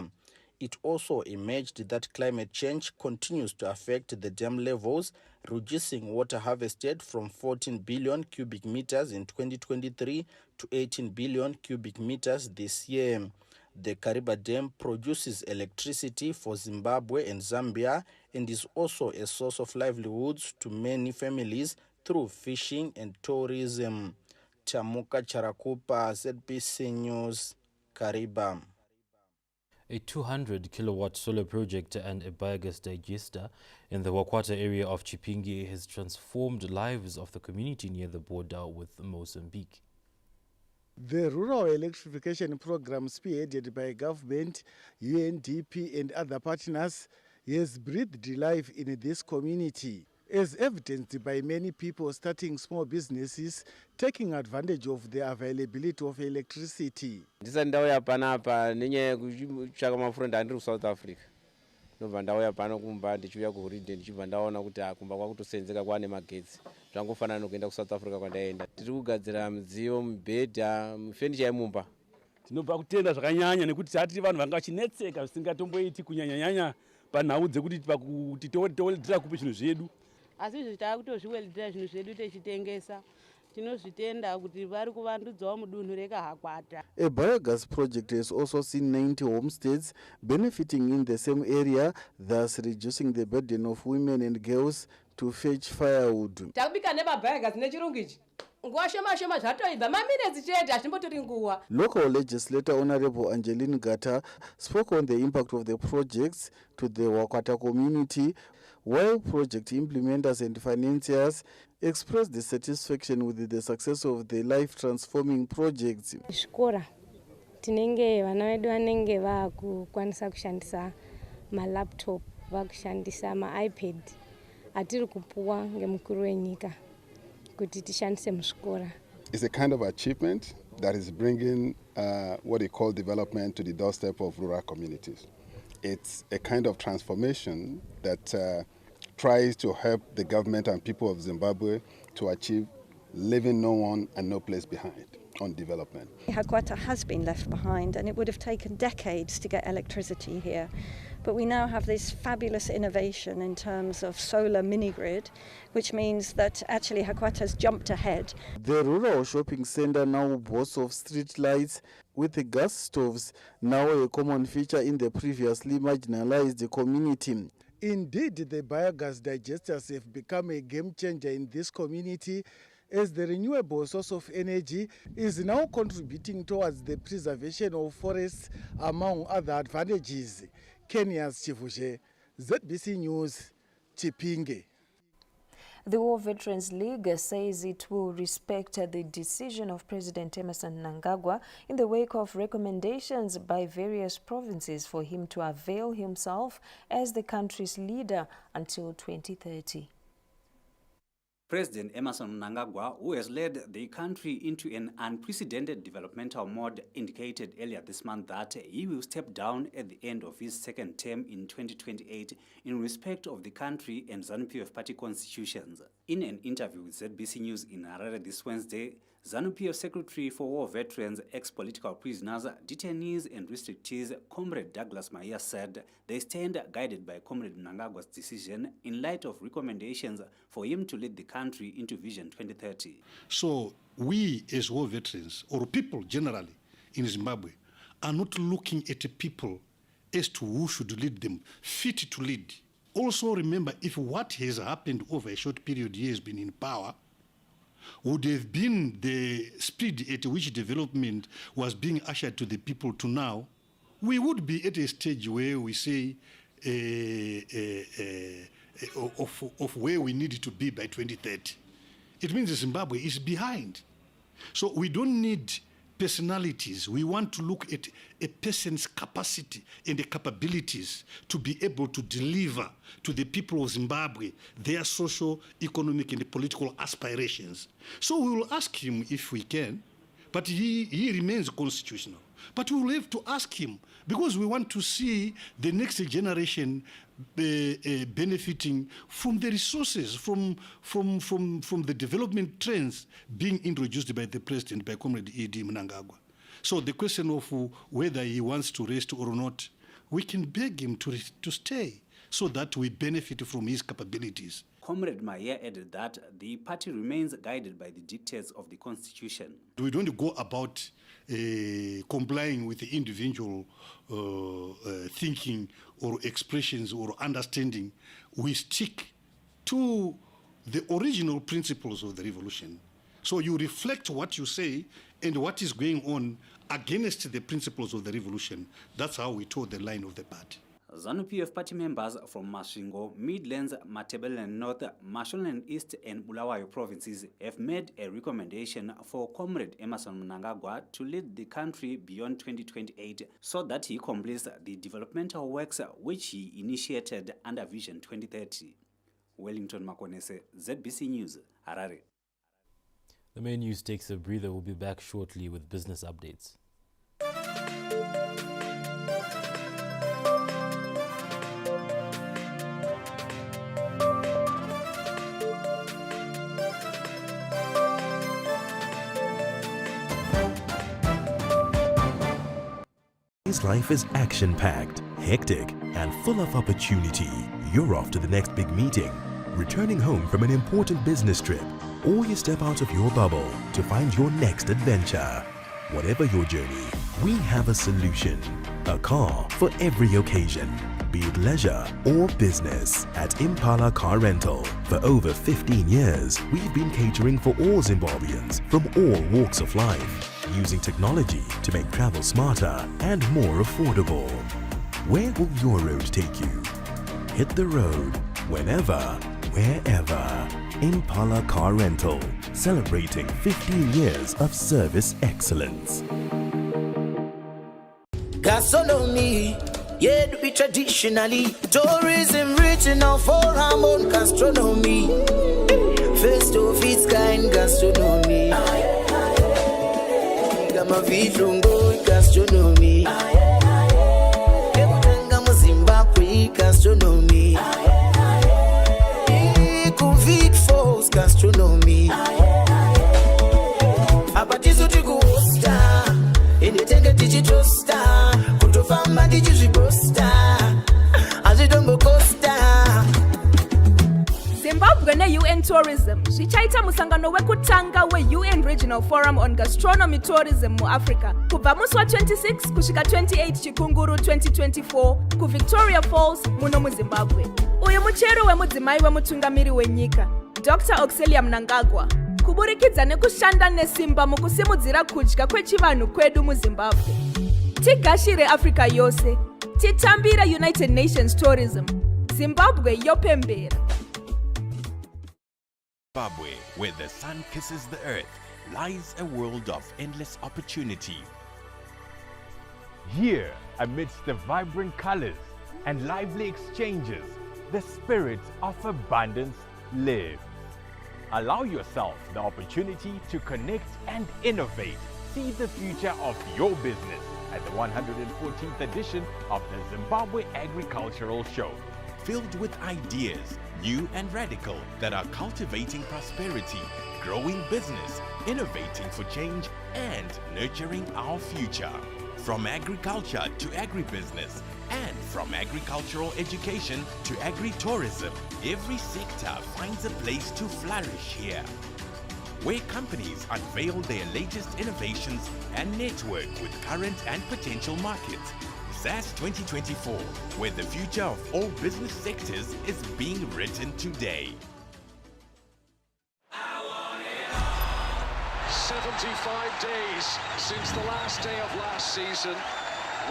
It also emerged that climate change continues to affect the dam levels, reducing water harvested from 14 billion cubic meters in 2023 to 18 billion cubic meters this year. The Kariba Dam produces electricity for Zimbabwe and Zambia and is also a source of livelihoods to many families through fishing and tourism. Chamuka Charakupa, ZBC News, Kariba. A 200-kilowatt solar project and a biogas digester in the Wakwata area of Chipinge has transformed lives of the community near the border with Mozambique. The rural electrification program, spearheaded by government, UNDP and other partners, has breathed life in this community, as evidenced by many people starting small businesses, taking advantage of the availability of electricity. Ndisandauya panapa nenyaya yekutsvaka mafuro ndandiri kuSouth Africa. Ndobva ndauya pano kumba ndichiuya kuhuride ndichibva ndaona kuti kumba kwakutosenzeka kwane magetsi. Zvangofanana nokuenda kuSouth Africa kwandaenda. Tiri kugadzira midziyo, mibhedha, furniture yemumba. Tinobva kutenda zvakanyanya nekuti hati vanhu vanga vachinetseka zvisingatomboiti kunyanya panhau dzekuti towelitira kupi zvinhu zvedu. Asi izvi taakutozviwelitira zvinhu zvedu techitengesa. Tinozvitenda kuti vari kuvandudzawo mudunhu rekaHakwata. A biogas project has also seen 90 homesteads benefiting in the same area, thus reducing the burden of women and girls to fetch firewood. Takubika nebabiogas nechirungu ichi. Nguva shoma zvatoibva maminutes chete hazvimbotori nguva. Local legislator Honorable Angeline Gata spoke on the impact of the projects to the Wakwata community, while project implementers and financiers expressed the satisfaction with the success of the life-transforming projects. Zvikora tinenge vana vedu vanenge vakukwanisa kushandisa malaptop, vakushandisa maiPad atiri kupuwa ngemukuru wenyika kuti tishandise muzvikora. It's a kind of achievement that is bringing what they call development to the doorstep of rural communities. It's a kind of transformation that tries to help the government and people of Zimbabwe to achieve leaving no one and no place behind on development. Hakwata has been left behind, and it would have taken decades to get electricity here. But we now have this fabulous innovation in terms of solar mini-grid, which means that actually Hakwata has jumped ahead. The rural shopping center now boasts of street lights, with the gas stoves now a common feature in the previously marginalized community. Indeed, the biogas digesters have become a game changer in this community, as the renewable source of energy is now contributing towards the preservation of forests, among other advantages. Kenya's Chivushe, ZBC News, Chipinge. The War Veterans League says it will respect the decision of President Emmerson Mnangagwa in the wake of recommendations by various provinces for him to avail himself as the country's leader until 2030. President Emmerson Mnangagwa, who has led the country into an unprecedented developmental mode, indicated earlier this month that he will step down at the end of his second term in 2028 in respect of the country and ZANU PF party constitutions. In an interview with ZBC News in Harare this Wednesday, ZANU PF Secretary for War Veterans, ex-political prisoners, detainees and restrictees, Comrade Douglas Maia, said they stand guided by Comrade Mnangagwa's decision in light of recommendations for him to lead the country into Vision 2030. So we as war veterans, or people generally in Zimbabwe, are not looking at people as to who should lead them, fit to lead. Also remember, if what has happened over a short period he has been in power would have been the speed at which development was being ushered to the people to now, we would be at a stage where we say of where we need to be by 2030. It means Zimbabwe is behind. So we don't need personalities. We want to look at a person's capacity and the capabilities to be able to deliver to the people of Zimbabwe their social, economic, and political aspirations. So we will ask him if we can, but he remains constitutional. But we will have to ask him because we want to see the next generation benefiting from the resources, from the development trends being introduced by the president, by Comrade E.D. Mnangagwa. So the question of whether he wants to rest or not, we can beg him to stay so that we benefit from his capabilities. Comrade Maia added that the party remains guided by the dictates of the constitution. We don't go about complying with the individual thinking or expressions or understanding. We stick to the original principles of the revolution. So you reflect what you say and what is going on against the principles of the revolution. That's how we toe the line of the party. ZANU PF party members from Masvingo, Midlands, Matabeleland North, Mashonaland East and Bulawayo provinces have made a recommendation for Comrade Emmerson Mnangagwa to lead the country beyond 2028 so that he completes the developmental works which he initiated under Vision 2030. Wellington Makonese, ZBC News, Harare. The main news takes a breather. We'll be back shortly with business updates. His life is action-packed, hectic, and full of opportunity. You're off to the next big meeting, returning home from an important business trip, or you step out of your bubble to find your next adventure. Whatever your journey, we have a solution. A car for every occasion, be it leisure or business. At Impala Car Rental, for over 15 years, we've been catering for all Zimbabweans from all walks of life, using technology to make travel smarter and more affordable. Where will your road take you? Hit the road, whenever, wherever. Impala Car Rental, celebrating 15 years of service excellence. Gastronomy, yeah, to be traditionally. Tourism regional forum on gastronomy. First of its kind gastronomy. Gama vidungo gastronomy. Gama Zimbabwe gastronomy. Covid force gastronomy. Abatizo tikusta. Initenge digital star. Kutofamba digital star. Azidombo costa. Zimbabwe ne UN Tourism zvichaita musangano wekutanga we-UN Regional Forum on Gastronomy Tourism mu Africa kubva musi wa26 kusvika 28 Chikunguru 2024 kuVictoria Falls muno muZimbabwe. Uyu muchero wemudzimai wemutungamiri wenyika Dr. Oxelia Mnangagwa kuburikidza nekushanda nesimba mukusimudzira kudya kwechivanhu kwedu muZimbabwe. Tigashire Africa yose, titambire United Nations Tourism. Zimbabwe yopembera. Zimbabwe, where the sun kisses the earth, lies a world of endless opportunity. Here, amidst the vibrant colors and lively exchanges, the spirit of abundance lives. Allow yourself the opportunity to connect and innovate. See the future of your business at the 114th edition of the Zimbabwe Agricultural Show. Filled with ideas, new and radical, that are cultivating prosperity, growing business, innovating for change, and nurturing our future. From agriculture to agribusiness, and from agricultural education to agri-tourism, every sector finds a place to flourish here, where companies unveil their latest innovations and network with current and potential markets. ZAS 2024, where the future of all business sectors is being written today. 75 days since the last day of last season.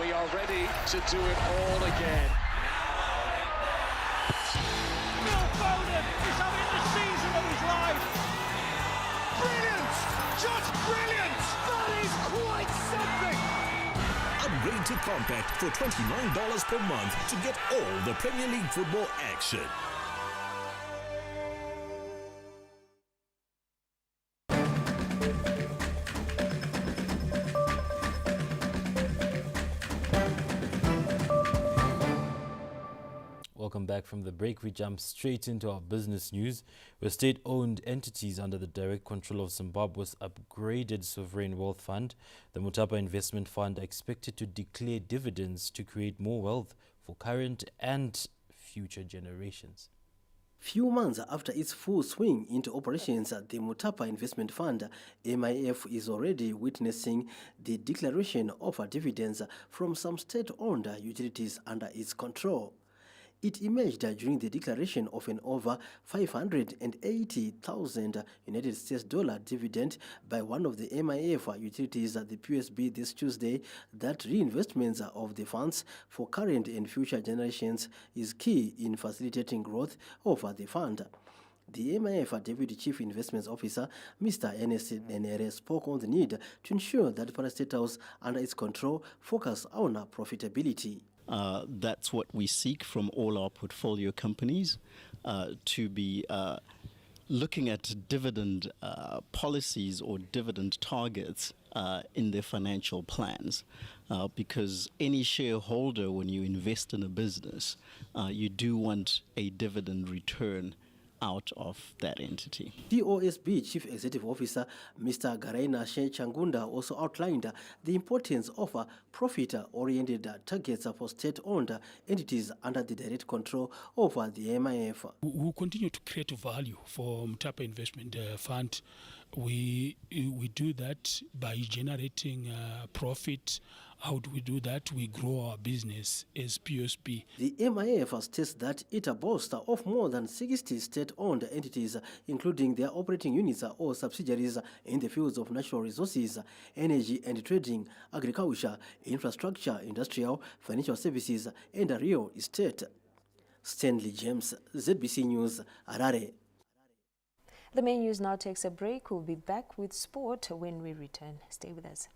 We are ready to do it all again. Phil Foden is having the season of his life. Brilliant! Just brilliant! That is quite something! Upgrade to Compact for $29 per month to get all the Premier League football action. Welcome Welcome back from the break. We jump straight into our business news, where state-owned entities under the direct control of Zimbabwe's upgraded sovereign wealth fund, the Mutapa Investment Fund, are expected to declare dividends to create more wealth for current and future generations. Few months after its full swing into operations, the Mutapa Investment Fund, MIF, is already witnessing the declaration of dividends from some state-owned utilities under its control. It emerged during the declaration of an over $580,000 United States dividend by one of the MIF utilities, the PSB, this Tuesday, that reinvestments of the funds for current and future generations is key in facilitating growth of the fund. The MIF Deputy Chief Investments Officer, Mr. Ernest Nenere, spoke on the need to ensure that parastatals under its control focus on profitability. That's what we seek from all our portfolio companies, to be looking at dividend policies or dividend targets in their financial plans. Because any shareholder, when you invest in a business, you do want a dividend return out of that entity. POSB Chief Executive Officer Mr. Garaina Changunda also outlined the importance of profit-oriented targets for state-owned entities under the direct control of the MIF. We will continue to create value for Mutapa Investment Fund. We do that by generating profit. How do we do that? We grow our business as POSB. The MIF states that it boasts of more than 60 state-owned entities, including their operating units or subsidiaries in the fields of natural resources, energy and trading, agriculture, infrastructure, industrial, financial services, and real estate. Stanley James, ZBC News, Harare. The main news now takes a break. We'll be back with sport when we return. Stay with us.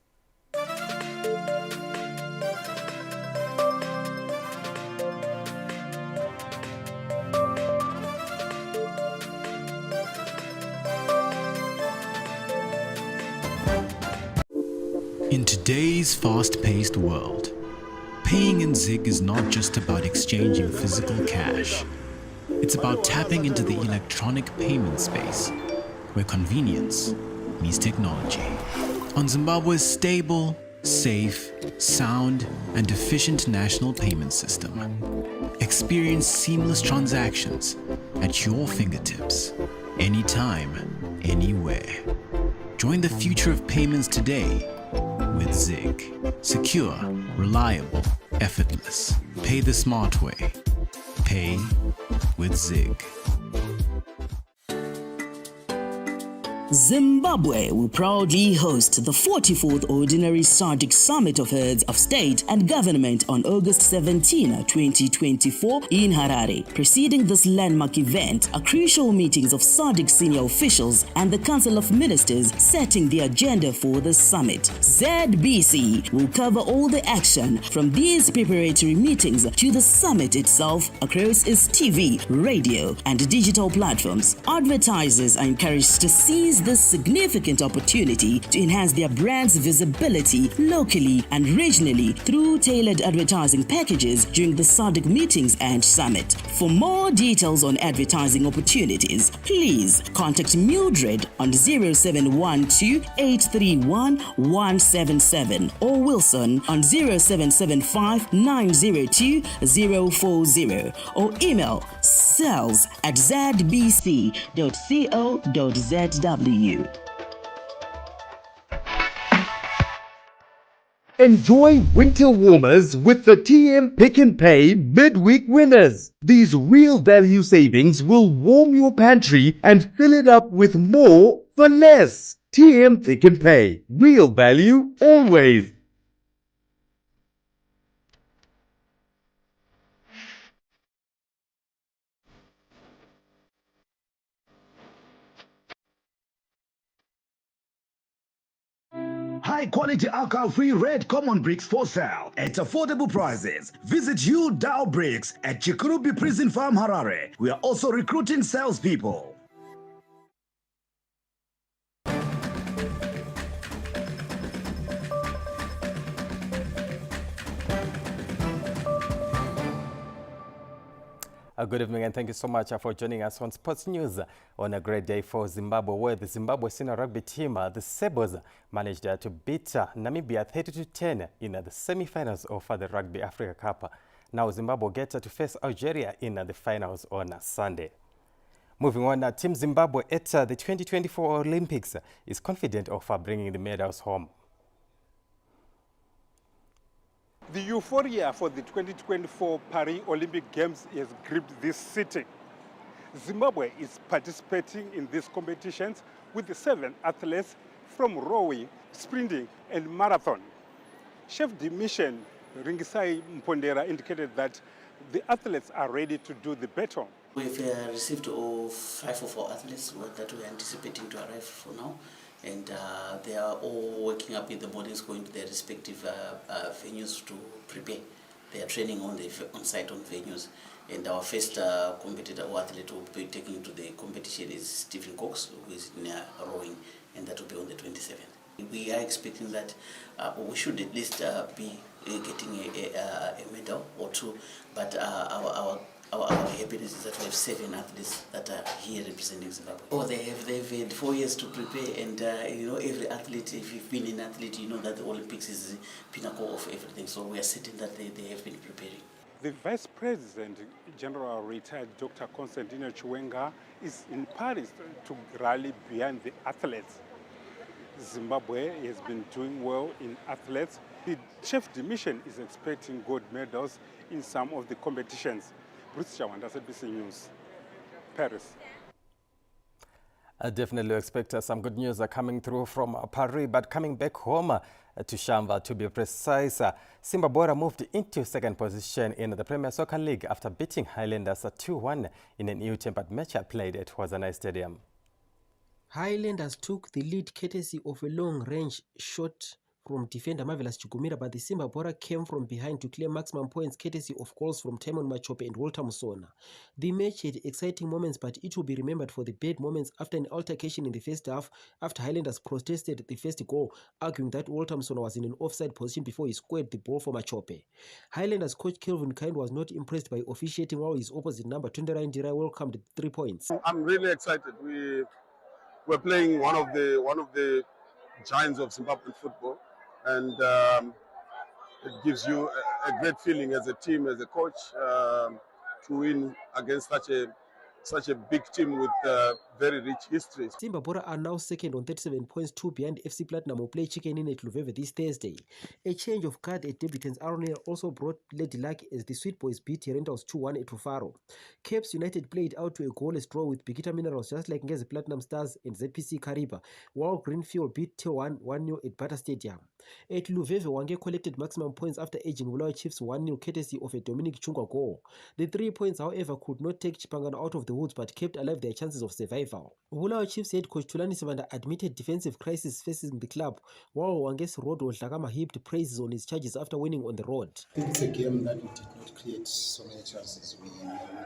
In today's fast-paced world, paying in ZIG is not just about exchanging physical cash. It's about tapping into the electronic payment space, where convenience meets technology. On Zimbabwe's stable, safe, sound, and efficient national payment system, experience seamless transactions at your fingertips, anytime, anywhere. Join the future of payments today with ZIG. Secure, reliable, effortless. Pay the smart way. Pay with ZIG. Zimbabwe will proudly host the 44th Ordinary SADC Summit of Heads of State and Government on August 17, 2024 in Harare. Preceding this landmark event are crucial meetings of SADC senior officials and the Council of Ministers setting the agenda for the summit. ZBC will cover all the action from these preparatory meetings to the summit itself across its TV, radio, and digital platforms. Advertisers are encouraged to seize this significant opportunity to enhance their brand's visibility locally and regionally through tailored advertising packages during the SADC meetings and summit. For more details on advertising opportunities, please contact Mildred on 0712-831-177 or Wilson on 0775-902-040 or email sales@zbc.co.zw. Enjoy winter warmers with the TM Pick and Pay midweek winners. These real value savings will warm your pantry and fill it up with more for less. TM Pick and Pay. Real value always. High-quality alcohol-free red common bricks for sale at affordable prices. Visit Dow Bricks at Chikurubi Prison Farm, Harare. We are also recruiting salespeople. Good evening and thank you so much for joining us on Sports News on a great day for Zimbabwe, where the Zimbabwe senior rugby team, the Sabres, managed to beat Namibia 30-10 in the semi-finals of the Rugby Africa Cup. Now Zimbabwe gets to face Algeria in the finals on Sunday. Moving on, Team Zimbabwe at the 2024 Olympics is confident of bringing the medals home. The euphoria for the 2024 Paris Olympic Games has gripped this city. Zimbabwe is participating in these competitions with 7 athletes from rowing, sprinting and marathon. Chef de mission Ringisai Marondera indicated that the athletes are ready to do the battle. We've received all 5 of our athletes that we're anticipating to arrive for now. And they are all waking up in the mornings, going to their respective venues to prepare. They are training on site on venues. And our first competitor or athlete who will be taking to the competition is Stephen Cox, who is in rowing, and that will be on the 27th. We are expecting that we should at least be getting a medal or 2, but our happiness is that we have 7 athletes that are here representing Zimbabwe. Oh, they've had 4 years to prepare, and you know, every athlete, if you've been an athlete, you know that the Olympics is the pinnacle of everything. So we are certain that they have been preparing. The Vice President, General retired Dr. Constantino Chiwenga, is in Paris to rally behind the athletes. Zimbabwe has been doing well in athletics. The chef de mission is expecting gold medals in some of the competitions. Bruce Chawanda, SADC News, Paris. I definitely expect some good news coming through from Paris, but coming back home to Shamba, to be precise, Simba Bora moved into 2nd position in the Premier Soccer League after beating Highlanders 2-1 in an ill-tempered match played at Wazanai Stadium. Highlanders took the lead courtesy of a long-range shot from defender Marvelous Chigumira, but the Simba Bora came from behind to clear maximum points courtesy of goals from Timon Machope and Walter Musona. The match had exciting moments, but it will be remembered for the bad moments after an altercation in the first half after Highlanders protested the first goal, arguing that Walter Musona was in an offside position before he squared the ball for Machope. Highlanders coach Kelvin Kind was not impressed by officiating, while his opposite number 29 Dira welcomed 3 points. I'm really excited. We're playing one of the giants of Zimbabwean football. And it gives you a great feeling as a team, as a coach, to win against such a big team with very rich history. Simba Bora are now 2nd on 37 points, 2 behind FC Platinum, who play Chicken in at Luveve this Thursday. A change of guard at debutants Aronel also brought Lady Luck as the Sweet Boys beat Rentals 2-1 at Rufaro. Capes United played out to a goalless draw with Bikita Minerals, just like Ngezi Platinum Stars and ZPC Kariba, while Greenfield beat T1 1-0 at Bata Stadium. At Luveve, Wange collected maximum points after edging Bulawayo Chiefs 1-0 courtesy of a Dominic Chungwa goal. The 3 points, however, could not take Chipangano out of the woods, but kept alive their chances of survival. Bulawayo Chiefs head coach Tulani Sibanda admitted defensive crisis facing the club, while Wange's Rodo Dlakama heaped praises on his charges after winning on the road. I think it's a game that we did not create so many chances. We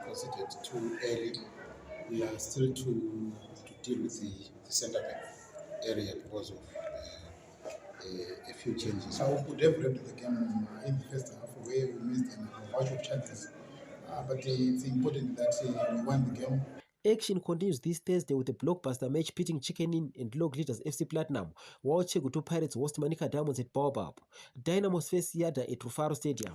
considered too early. We are still to deal with the centre back area because of a few changes. I would have read the game in the first half where we missed a bunch of chances. But it's important that we won the game. Action continues this Thursday with a blockbuster match pitting Chicken Inn and log leaders FC Platinum, while Chegutu Pirates host Manika Diamonds at Baobab. Dynamos face Yada at Rufaro Stadium.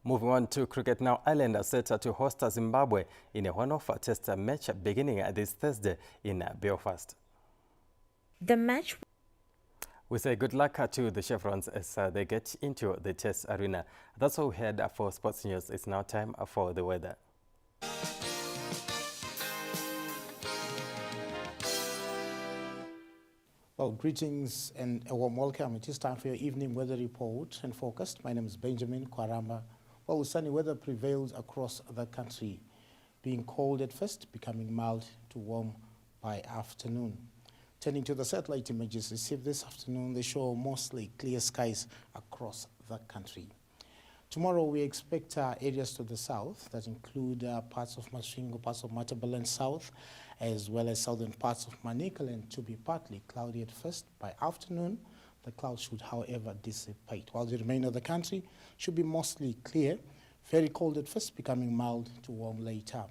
Moving on to cricket now, Ireland are set to host Zimbabwe in a one-off test match beginning this Thursday in Belfast. The match. We say good luck to the Chevrons as they get into the test arena. That's all we had for Sports News. It's now time for the weather. Well, greetings and a warm welcome. It is time for your evening weather report and forecast. My name is Benjamin Kwaramba. Well, sunny weather prevails across the country, being cold at first, becoming mild to warm by afternoon. Turning to the satellite images received this afternoon, they show mostly clear skies across the country. Tomorrow we expect areas to the south that include parts of Masvingo, parts of Matabeleland South, as well as southern parts of Manicaland to be partly cloudy at first. By afternoon, the clouds should, however, dissipate, while the remainder of the country should be mostly clear, Very cold at first, becoming mild to warm later.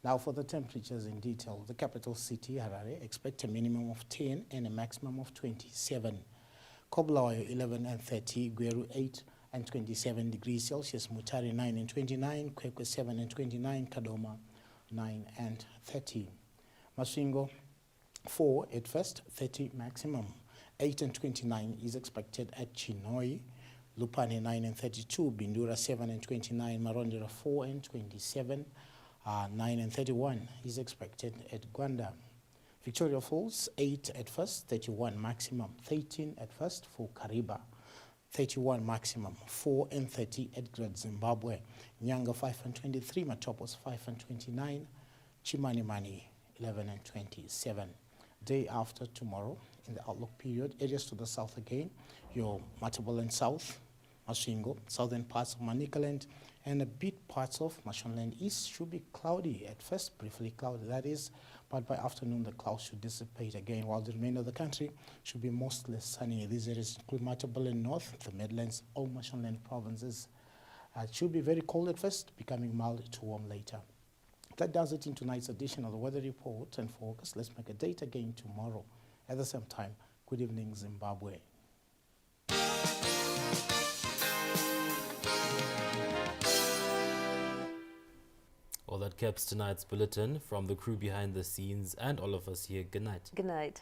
Now for the temperatures in detail. The capital city, Harare, expect a minimum of 10 and a maximum of 27. Kobulawayo 11 and 30, Gweru 8 and 27 degrees Celsius, Mutare 9 and 29, Kwekwe 7 and 29, Kadoma 9 and 30. Masvingo 4 at first, 30 maximum. 8 and 29 is expected at Chinoi. Lupane 9 and 32, Bindura 7 and 29, Marondera 4 and 27, 9 and 31 is expected at Gwanda. Victoria Falls 8 at first, 31 maximum, 13 at first for Kariba, 31 maximum, 4 and 30 at Great Zimbabwe. Nyanga 5 and 23, Matopos 5 and 29, Chimanimani 11 and 27. Day after tomorrow, in the outlook period, areas to the south again, your Mataboland South, Masvingo, southern parts of Manicaland, and a bit parts of Mashonaland East should be cloudy at first, briefly cloudy that is, but by afternoon the clouds should dissipate again, while the remainder of the country should be mostly sunny. These areas include Mataboland North, the Midlands, all Mashonaland provinces. It should be very cold at first, becoming mild to warm later. That does it in tonight's edition of the Weather Report and Focus. Let's make a date again tomorrow at the same time. Good evening, Zimbabwe. Well, that caps tonight's bulletin. From the crew behind the scenes and all of us here, good night. Good night.